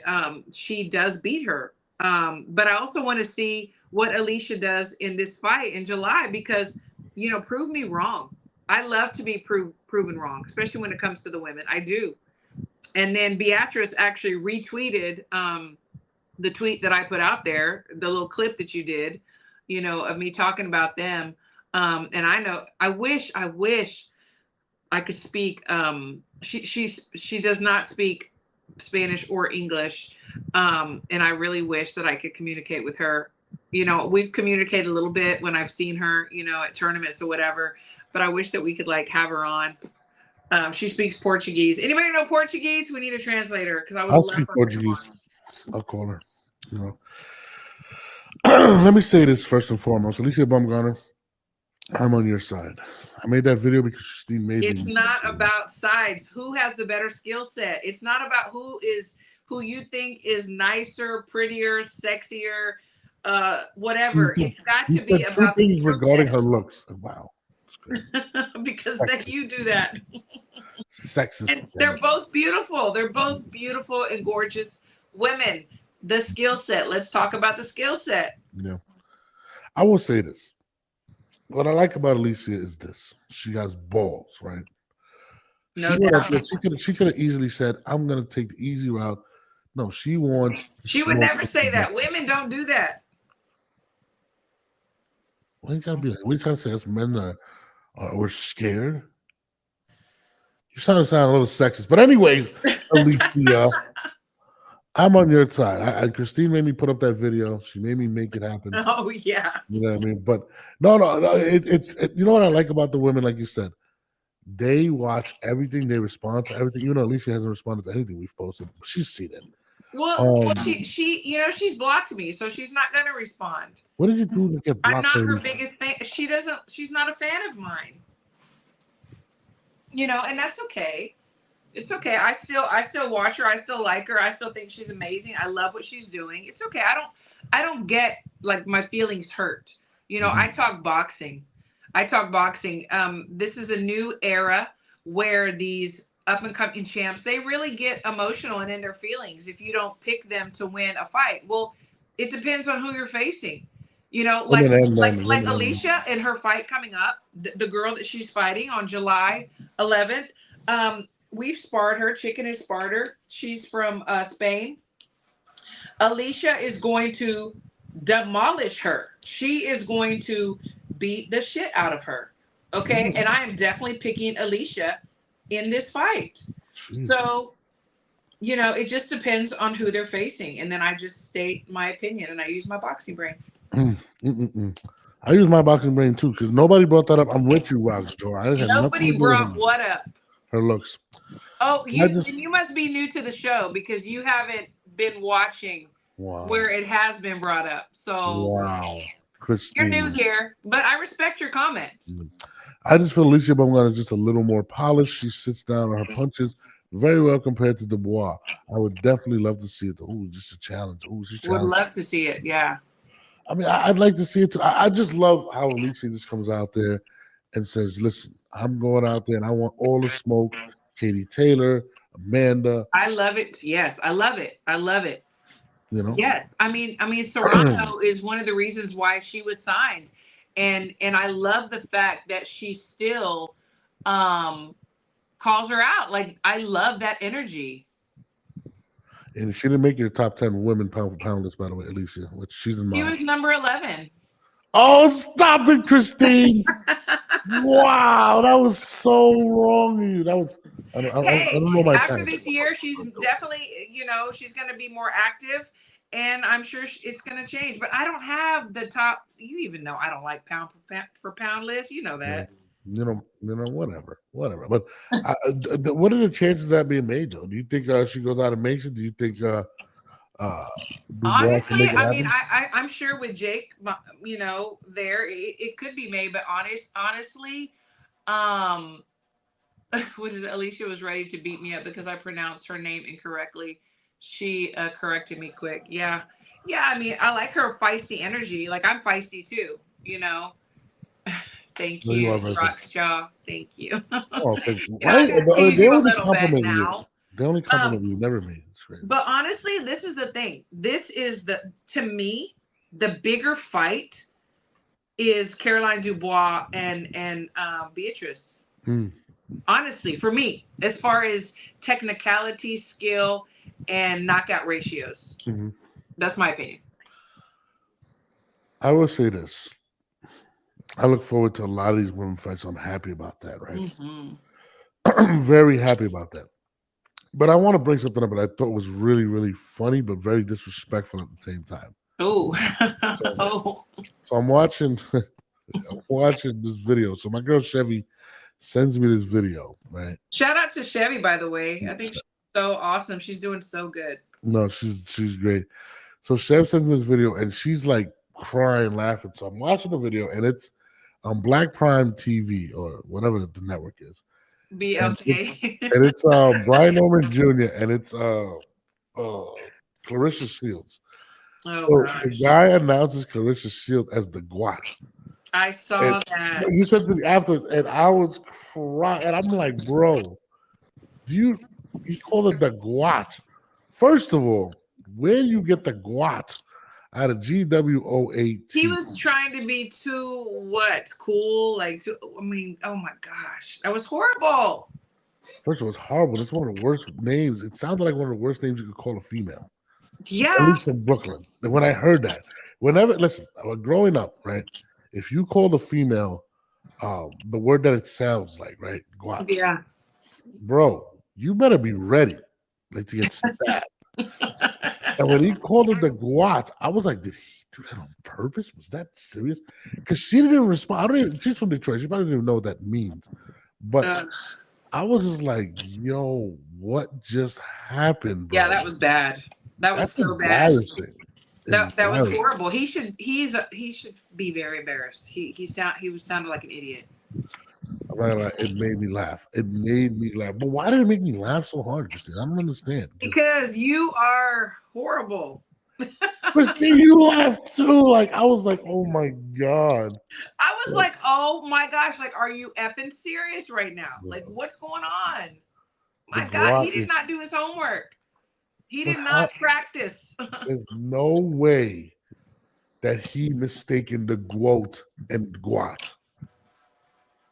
she does beat her. But I also want to see what Alicia does in this fight in July because, prove me wrong. I love to be proven wrong, especially when it comes to the women. I do. And then Beatrice actually retweeted the tweet that I put out there, the little clip that you did, of me talking about them. And I wish I could speak. She does not speak Spanish or English. And I really wish that I could communicate with her. We've communicated a little bit when I've seen her, at tournaments or whatever, but I wish that we could have her on. She speaks Portuguese. Anybody know Portuguese? We need a translator because I would love speak Portuguese. I'll call her. Let me say this first and foremost. Alicia Baumgartner, I'm on your side. I made that video because Christine made it. It's not about sides. Who has the better skill set? It's not about who you think is nicer, prettier, sexier, whatever. It's got to be about things regarding her looks. Wow. Because that you do that. Sexist. And they're both beautiful. They're both beautiful and gorgeous women. The skill set. Let's talk about the skill set. Yeah. I will say this. What I like about Alicia is this. She has balls, right? No doubt. She could have easily said, "I'm going to take the easy route." No, she wants. She would never say that. Women don't do that. Why you gotta be like? We trying to say us men we're scared. You sound a little sexist, but anyways, Alicia, I'm on your side. Christine made me put up that video. She made me make it happen. Oh yeah. You know what I mean? But no. You know what I like about the women, like you said, they watch everything, they respond to everything. Even though Alicia hasn't responded to anything we've posted, but she's seen it. Well, she she's blocked me, so she's not gonna respond. What did you do to get blocked? I'm not her biggest fan. She's not a fan of mine. And that's okay. It's okay. I still watch her. I still like her. I still think she's amazing. I love what she's doing. It's okay. I don't get like my feelings hurt. I talk boxing. This is a new era where these up and coming champs, they really get emotional and in their feelings if you don't pick them to win a fight. Well, it depends on who you're facing. Like Alicia and her fight coming up, the girl that she's fighting on July 11th. We've sparred her. Chicken has sparred her. She's from Spain. Alicia is going to demolish her. She is going to beat the shit out of her. Okay. And I am definitely picking Alicia in this fight. So, it just depends on who they're facing. And then I just state my opinion and I use my boxing brain. I use my boxing brain too, because nobody brought that up. I'm with you, Rox Joe. Nobody brought what up? Her looks. Oh, you must be new to the show because you haven't been watching where it has been brought up. So wow, Christine, you're new here, but I respect your comments. I just feel Alicia Bumgarner is just a little more polished. She sits down on her punches very well compared to Dubois. I would definitely love to see it. Ooh, just a challenge. Ooh, she's would love to see it. Yeah. I mean, I'd like to see it too. I just love how Alicia just comes out there and says, "Listen, I'm going out there and I want all the smoke." Katie Taylor, Amanda. I love it. Yes, I love it. I love it. Yes, I mean, Serrano is one of the reasons why she was signed, and I love the fact that she still calls her out. Like, I love that energy. And she didn't make your top 10 women pound for pound list, by the way, Alicia, which she's in mine. She was number 11. Oh, stop it, Christine. Wow, that was so wrong of you. That was I don't know my after time. This year, she's definitely, she's going to be more active, and I'm sure it's going to change. But I don't have the top. You even know I don't like pound for pound list. You know that. Yeah. Whatever. But what are the chances of that being made, though? Do you think she goes out and makes it? Do you think? Honestly, I mean, I'm sure with Jake, there it could be made. But honestly, what is it? Alicia was ready to beat me up because I pronounced her name incorrectly. She corrected me quick. Yeah. I mean, I like her feisty energy. Like, I'm feisty too. Thank you, Rox Jaw. Thank you. Oh, thank you. They only compliment you. They only compliment you, never me. But honestly, this is the thing. This is to me, the bigger fight is Caroline Dubois and Beatrice. Honestly, for me, as far as technicality, skill, and knockout ratios. That's my opinion. I will say this. I look forward to a lot of these women fights. I'm happy about that, right? I'm very happy about that. But I want to bring something up that I thought was really, really funny, but very disrespectful at the same time. So I'm watching this video. So my girl Chevy sends me this video, right? Shout out to Chevy, by the way. I think she's so awesome. She's doing so good. No, she's great. So Chev sends me this video, and she's like crying, laughing. So I'm watching the video, and it's on Black Prime TV or whatever the network is. BLK. And it's Brian Norman Jr. and it's Clarissa Shields. The guy announces Clarissa Shields as the Gwat. I saw that. You said to me after, and I was crying, and I'm like, bro, he called it the Gwat. First of all, where do you get the Gwat out of GWO8? He was trying to be too cool, I mean, oh my gosh, that was horrible. First of all, it's horrible. It's one of the worst names. It sounded like one of the worst names you could call a female. Yeah. At least from Brooklyn. And when I heard that, listen, growing up, right? If you called a female the word that it sounds like, right? Guat. Yeah. Bro, you better be ready, like, to get stabbed. And when he called it the guat, I was like, did he do that on purpose? Was that serious? Because she didn't respond. I don't even. She's from Detroit. She probably didn't even know what that means. But I was just like, yo, what just happened, bro? Yeah, that was bad. That was That's so bad. embarrassing. That was horrible. He should be very embarrassed. He sounded like an idiot. It made me laugh. It made me laugh. But why did it make me laugh so hard, Christine? I don't understand. Because you are horrible. Christine, you laughed too. Like I was like, oh my God. I was like, oh my gosh, like, are you effing serious right now? Yeah. Like, what's going on? My God, he did not do his homework. He did not practice. There's no way that he mistaken the quote and guat.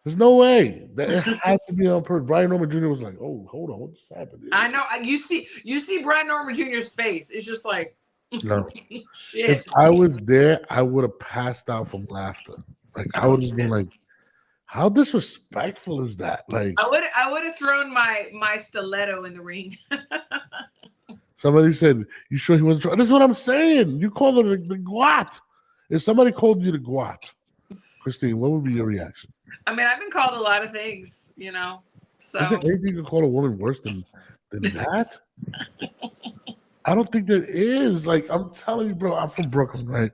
There's no way that it had to be on purpose. Brian Norman Jr. was like, "Oh, hold on, what's happening?" I know. You see Brian Norman Jr.'s face. It's just like, no. Shit. If I was there, I would have passed out from laughter. Like I would have just been like, "How disrespectful is that?" Like I would have thrown my stiletto in the ring. Somebody said, "You sure he wasn't trying?" This is what I'm saying. You call it the guat. If somebody called you the guat, Christine, what would be your reaction? I mean, I've been called a lot of things, you know. So is there anything you can call a woman worse than that? I don't think there is. Like I'm telling you, bro, I'm from Brooklyn, right?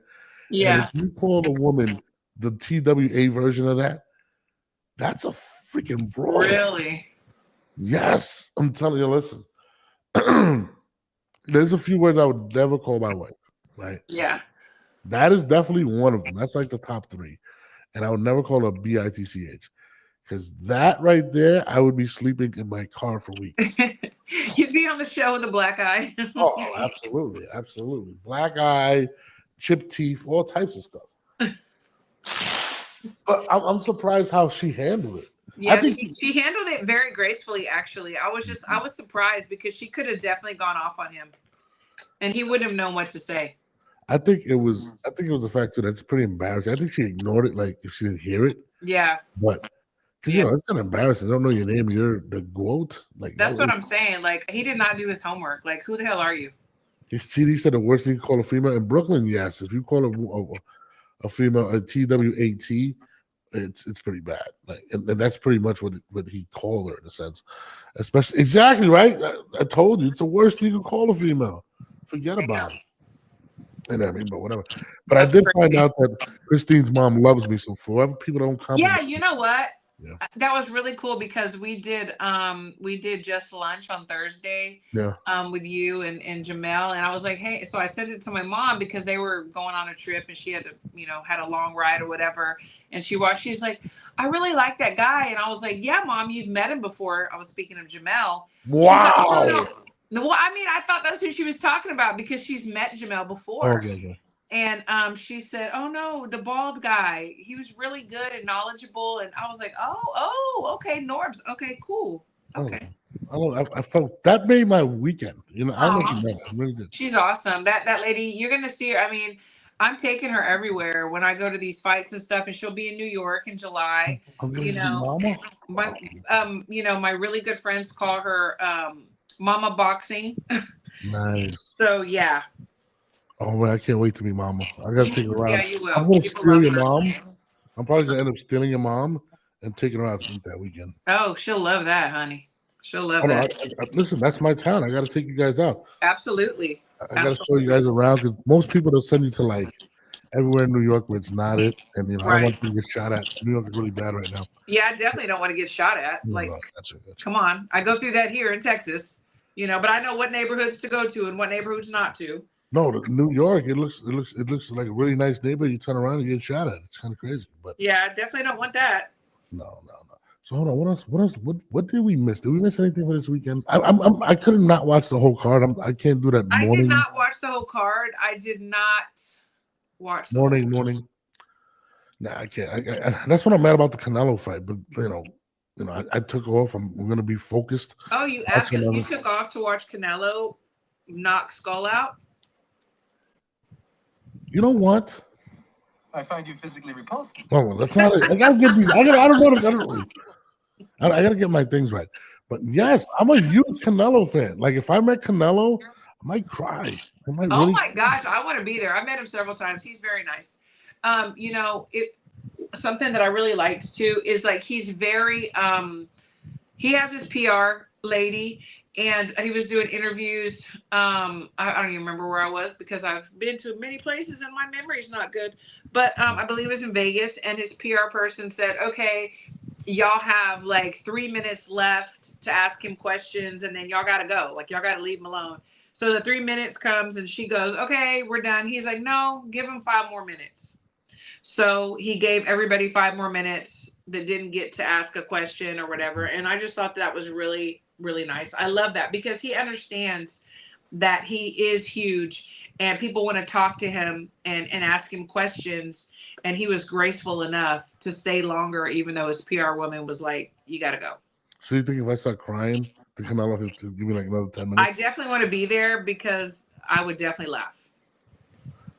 Yeah. And if you call a woman the TWA version of that, that's a freaking broad. Really? Yes, I'm telling you. Listen, there's a few words I would never call my wife, right? Yeah. That is definitely one of them. That's like the top three. And I would never call her BITCH. Because that right there, I would be sleeping in my car for weeks. You'd be on the show with a black eye. Oh, absolutely. Absolutely. Black eye, chipped teeth, all types of stuff. But I'm surprised how she handled it. Yeah, I think she handled it very gracefully, actually. I was surprised because she could have definitely gone off on him. And he wouldn't have known what to say. I think it was the fact that it's pretty embarrassing. I think she ignored it, like if she didn't hear it. Yeah. But because you know it's kind of embarrassing. I don't know your name. You're the quote. Like that's what I'm saying. Like he did not do his homework. Like who the hell are you? His TD said the worst thing you call a female in Brooklyn. Yes, if you call a female a TWAT, it's pretty bad. Like and that's pretty much what he called her in a sense. Especially exactly right. I told you it's the worst thing you can call a female. Forget about it. And I mean, but whatever. But I did find out that Christine's mom loves me. So for whoever people don't come. Yeah, you know what? Yeah. That was really cool because we did just lunch on Thursday. Yeah. With you and Jamel, and I was like, hey, so I sent it to my mom because they were going on a trip and she had to, had a long ride or whatever. And she's like, I really like that guy. And I was like, yeah, Mom, you've met him before. I was speaking of Jamel. Wow. Like, no, well, I mean, I thought that's who she was talking about because she's met Jamel before. Okay. And she said, oh, no, the bald guy. He was really good and knowledgeable. And I was like, oh, okay, Norbs. Okay, cool. Okay. I felt that made my weekend. I don't know if you know. I really did. She's awesome. That lady, you're going to see her. I mean, I'm taking her everywhere when I go to these fights and stuff. And she'll be in New York in July. I'm gonna Mama. My really good friends call her Mama Boxing. Nice. So yeah. Oh man, I can't wait to be Mama. I gotta take her around. Yeah, you will. I'm gonna steal your mom. I'm probably gonna end up stealing your mom and taking her out to eat that weekend. Oh, she'll love that, honey. She'll love that. Listen, that's my town. I gotta take you guys out. Absolutely. I gotta show you guys around because most people they'll send you to like everywhere in New York where it's not it, and I don't want you to get shot at. New York is really bad right now. Yeah, I definitely don't want to get shot at. Like, that's it. Come on, I go through that here in Texas. But I know what neighborhoods to go to and what neighborhoods not to. No, New York, it looks like a really nice neighborhood. You turn around and you get shot at. It's kind of crazy. But yeah, I definitely don't want that. No. So hold on, what else? What did we miss? Did we miss anything for this weekend? I could not watch the whole card. I can't do that. I did not watch the whole card. I did not watch the morning. Nah, I can't. That's what I'm mad about the Canelo fight. But I took off. I'm gonna be focused. Oh, you took off to watch Canelo knock Skull out? You know what? I find you physically repulsive. Oh, well, that's not it. I gotta get these. I gotta get my things right. But yes, I'm a huge Canelo fan. Like if I met Canelo, I might cry. I might Oh really. my gosh, I want to be there. I've met him several times. He's very nice. You know, something that I really liked too is like he's very he has his PR lady, and he was doing interviews. I don't even remember where I was because I've been to many places and my memory's not good. But I believe it was in Vegas, and his PR person said, "Okay, y'all have like 3 minutes left to ask him questions, and then y'all gotta go. Like y'all gotta leave him alone." So the 3 minutes comes, and she goes, "Okay, we're done." He's like, "No, give him 5 more minutes." So he gave everybody 5 more minutes that didn't get to ask a question or whatever. And I just thought that was really, really nice. I love that because he understands that he is huge and people want to talk to him and ask him questions. And he was graceful enough to stay longer, even though his PR woman was like, "You got to go." So you think if I start crying, the Canelo has to give me like another 10 I minutes? definitely want to be there because I would definitely laugh.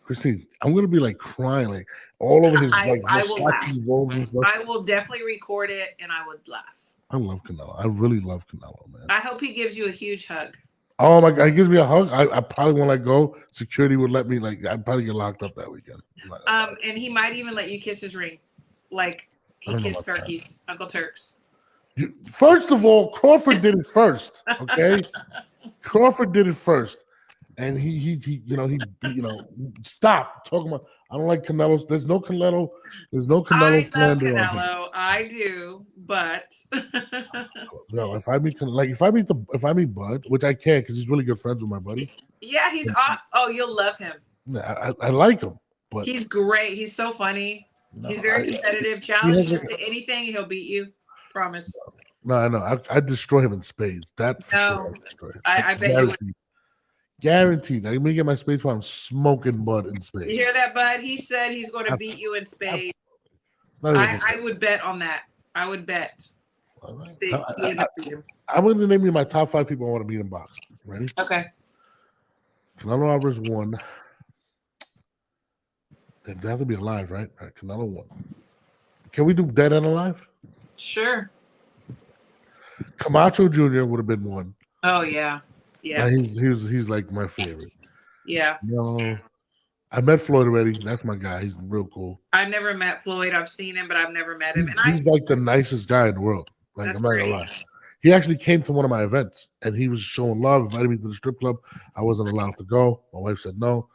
Christine, I'm gonna be like crying, like all over his like I will laugh. Versace robes and stuff. I will definitely record it and I would laugh. I love Canelo. I really love Canelo, man. I hope he gives you a huge hug. Oh my God, he gives me a hug. I probably won't let go. Security would let me. Like I'd probably get locked up that weekend. And he might even let you kiss his ring, like he kissed Turkey's Uncle Turks. First of all, Crawford did it first. Okay, Crawford did it first, and he stop talking about. I don't like Canelo. There's no Canelo. There's no Canelo I love slander on him. Canelo. I do, but No, if I meet Bud, which I can because he's really good friends with my buddy. yeah, he's you'll love him. I like him, but He's great. He's so funny. no, He's very competitive. Challenge him to anything, he'll beat you. Promise. No, I know. I destroy him in spades. That for No, sure. I destroy him. I bet you would. Guaranteed. I'm gonna get my spades while I'm smoking Bud in spades. You hear that, Bud? He said he's going to beat you in spades. I I would bet on that. I would bet. I'm going to name you my top 5 people I want to beat in boxing. Ready? Okay. Canelo Alvarez 1. They have to be alive, right? All right, Canelo 1. Can we do dead and alive? Sure. Camacho Jr. would have been 1. Oh yeah. Yeah. He's like my favorite. Yeah. No, I met Floyd already. That's my guy. He's real cool. I never met Floyd. I've seen him, but I've never met him. He's like the nicest guy in the world. Like That's I'm not gonna lie. He actually came to one of my events and he was showing love, invited me to the strip club. I wasn't allowed to go. My wife said no.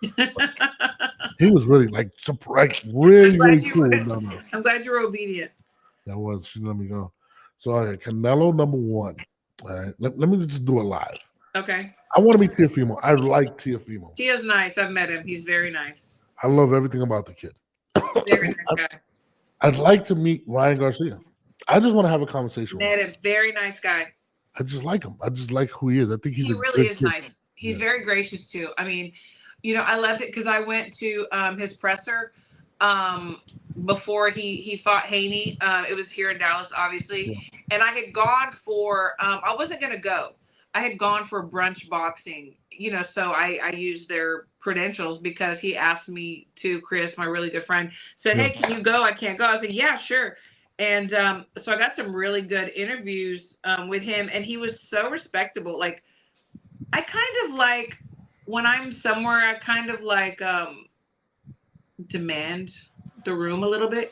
He was really like really cool. I'm glad you were obedient. That was she let me go. So Canelo number 1. All right. Let me just do it live. Okay. I want to meet Teofimo. I like Teofimo. Tio's nice. I've met him. He's very nice. I love everything about the kid. Very nice guy. I'd like to meet Ryan Garcia. I just want to have a conversation with him. Met him. Very nice guy. I just like him. I just like who he is. I think he really is nice. He's very gracious too. I mean, I loved it because I went to his presser before he fought Haney. It was here in Dallas, obviously. And I had gone for I wasn't gonna go. I had gone for brunch boxing, so I used their credentials because he asked me to. Chris, my really good friend, said, "Hey, can you go?" I can't go. I said, "Yeah, sure." And so I got some really good interviews with him, and he was so respectable. Like, I kind of like when I'm somewhere, I kind of like command the room a little bit.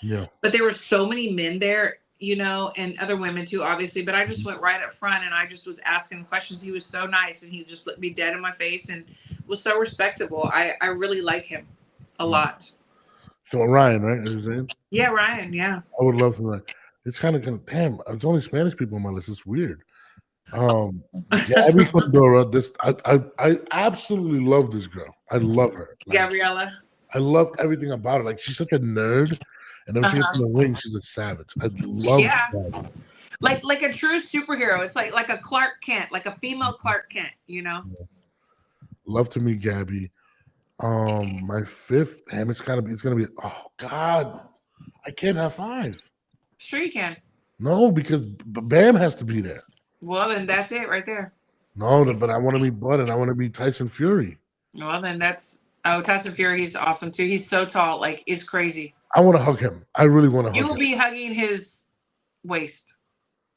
Yeah. But there were so many men there, and other women too, obviously. But I just went right up front and I just was asking questions. He was so nice and he just looked me dead in my face and was so respectable. I really like him a lot. So Ryan, right? Is his name? Yeah, Ryan. Yeah. I would love to. It's kind of damn. It's only Spanish people on my list. It's weird. Gabby Fondora. I absolutely love this girl. I love her. Gabriella. I love everything about her. Like she's such a nerd, and then when she gets in the ring, she's a savage. I love Gabby. Like a true superhero. It's like a Clark Kent, like a female Clark Kent. Love to meet Gabby. My 5th, damn, it's gonna be. Oh God, I can't have 5. Sure you can. No, because Bam has to be there. Well, then that's it right there. No, but I want to meet Bud and I want to meet Tyson Fury. Well, then Tyson Fury. He's awesome too. He's so tall, like it's crazy. I want to hug him. I really want to hug him. You will be hugging his waist.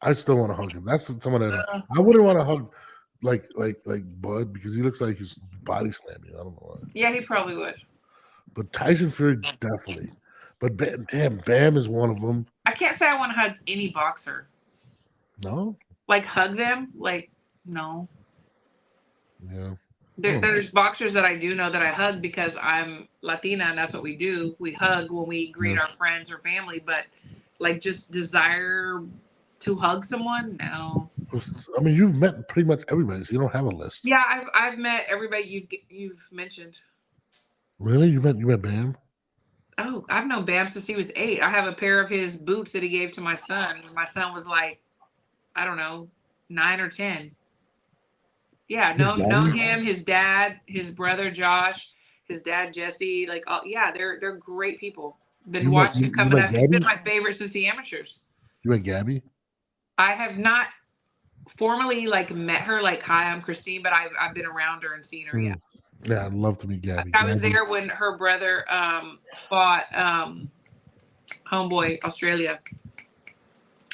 I still want to hug him. That's someone that I wouldn't want to hug like Bud because he looks like he's body slamming. I don't know why. Yeah, he probably would. But Tyson Fury definitely. But Bam is one of them. I can't say I want to hug any boxer. No. Like hug them, like no. Yeah. There's boxers that I do know that I hug because I'm Latina and that's what we do. We hug when we greet our friends or family, but like just desire to hug someone, no. I mean, you've met pretty much everybody, so you don't have a list. Yeah, I've met everybody you've mentioned. Really? You met Bam? Oh, I've known Bam since he was 8. I have a pair of his boots that he gave to my son when my son was like, I don't know, 9 or 10. Yeah, known him, his dad, his brother Josh, his dad Jesse, like yeah, they're great people. Been watching coming up. He's been my favorite since the amateurs. You met Gabby? I have not formally like met her, like hi, I'm Christine, but I've been around her and seen her. Yeah. Yeah, I'd love to meet Gabby. I was there when her brother fought homeboy Australia.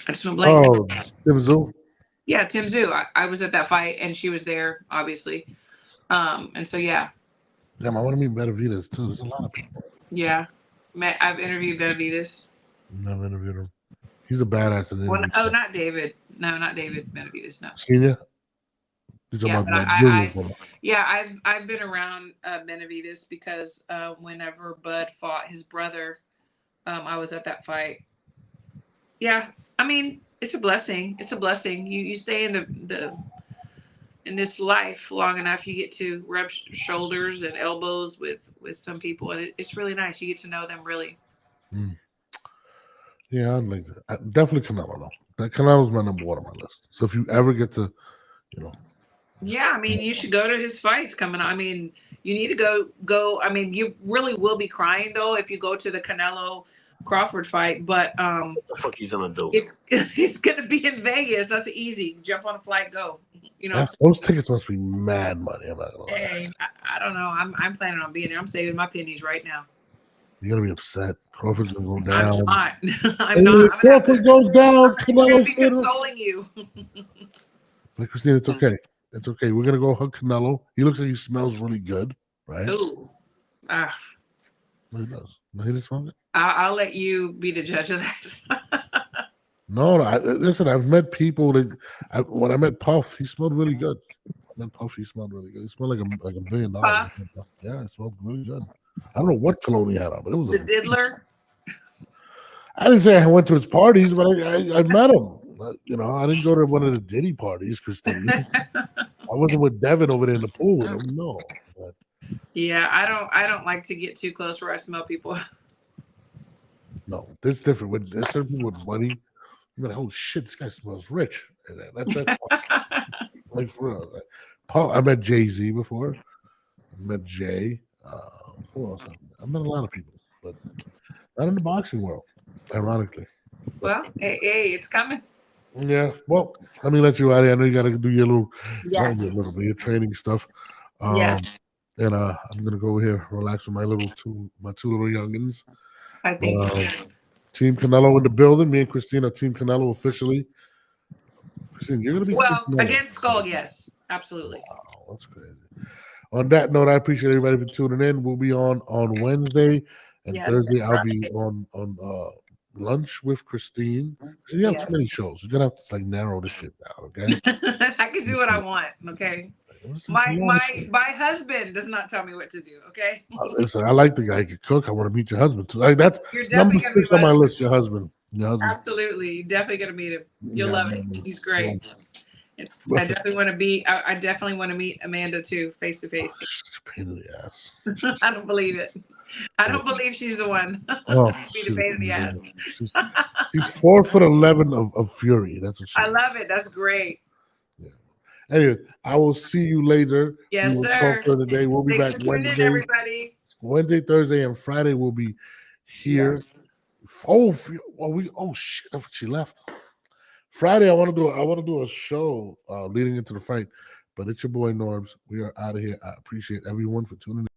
I just went blank. Oh, Tim Zoo? Yeah, Tim Zoo. I was at that fight and she was there, obviously. And so yeah. Damn, I want to meet Benavides too. There's a lot of people. Yeah. I've interviewed Benavides. Never interviewed him. He's a badass. Oh, not David. No, not David Benavides. No. Senior? Yeah, I've been around Benavides because whenever Bud fought his brother, I was at that fight. Yeah, I mean, it's a blessing. It's a blessing. You stay in in this life long enough, you get to rub shoulders and elbows with some people, and it's really nice. You get to know them really. Yeah, I'd like that. Definitely Canelo though. That Canelo's my number 1 on my list. So if you ever get to, Yeah, I mean, you should go to his fights coming up. I mean, you need to go. I mean, you really will be crying though if you go to the Canelo Crawford fight. But what the fuck you gonna do? It's gonna be in Vegas. That's easy. Jump on a flight, go. Those tickets must be mad money. I'm not gonna lie. Hey, I don't know. I'm planning on being there. I'm saving my pennies right now. You're gonna be upset. Crawford's gonna go down. I'm not. Crawford goes down. I'm gonna be consoling you. But Christine, it's okay. It's okay. We're gonna go hug Canelo. He looks like he smells really good, right? Ooh. No, he does. No, he didn't smell good. I'll let you be the judge of that. No, listen. I've met people that when I met Puff, he smelled really good. I met Puff, he smelled really good. He smelled like $1 billion. Puff? Yeah, it smelled really good. I don't know what cologne he had on, but it was the diddler. I didn't say I went to his parties, but I met him. I didn't go to one of the Diddy parties, Christine. I wasn't with Devin over there in the pool with him. No. But, yeah, I don't like to get too close where I smell people. No, that's different. When there's certain people with money, you're like, oh shit, this guy smells rich. And that's like for real. Paul, I met Jay-Z before. I met Jay. Who else? I met a lot of people, but not in the boxing world, ironically. Well, hey, it's coming. Yeah. Well, let me let you out of here. I know you got to do your your training stuff. Yes. And I'm gonna go over here, relax with my two little youngins. I think Team Canelo in the building. Me and Christine are Team Canelo officially. Christine, you're gonna be against Skull. Yes, absolutely. Wow, that's crazy. On that note, I appreciate everybody for tuning in. We'll be on Wednesday and Thursday. I'll be on lunch with Christine. You have too many shows. You're gonna have to narrow this shit down, okay? I can do what I want, okay? My husband does not tell me what to do, okay? Listen, I like the guy who can cook. I want to meet your husband too. That's number 6 on my list. Your husband. Absolutely, you're definitely gonna meet him. You'll love it. He's great. I definitely want to be. I definitely want to meet Amanda too, face to face. Pain in the ass. I don't believe it. I don't believe she's the one. Oh, be the pain in the ass. She's 4'11" of fury. That's what she I love it. That's great. Yeah. Anyway, I will see you later. Yes, we will sir. talk for the day. We'll be back Wednesday. Everybody. Wednesday, Thursday, and Friday we'll be here. Yes. Oh shit! She left. Friday, I want to do a show leading into the fight, but it's your boy Norbs. We are out of here. I appreciate everyone for tuning in.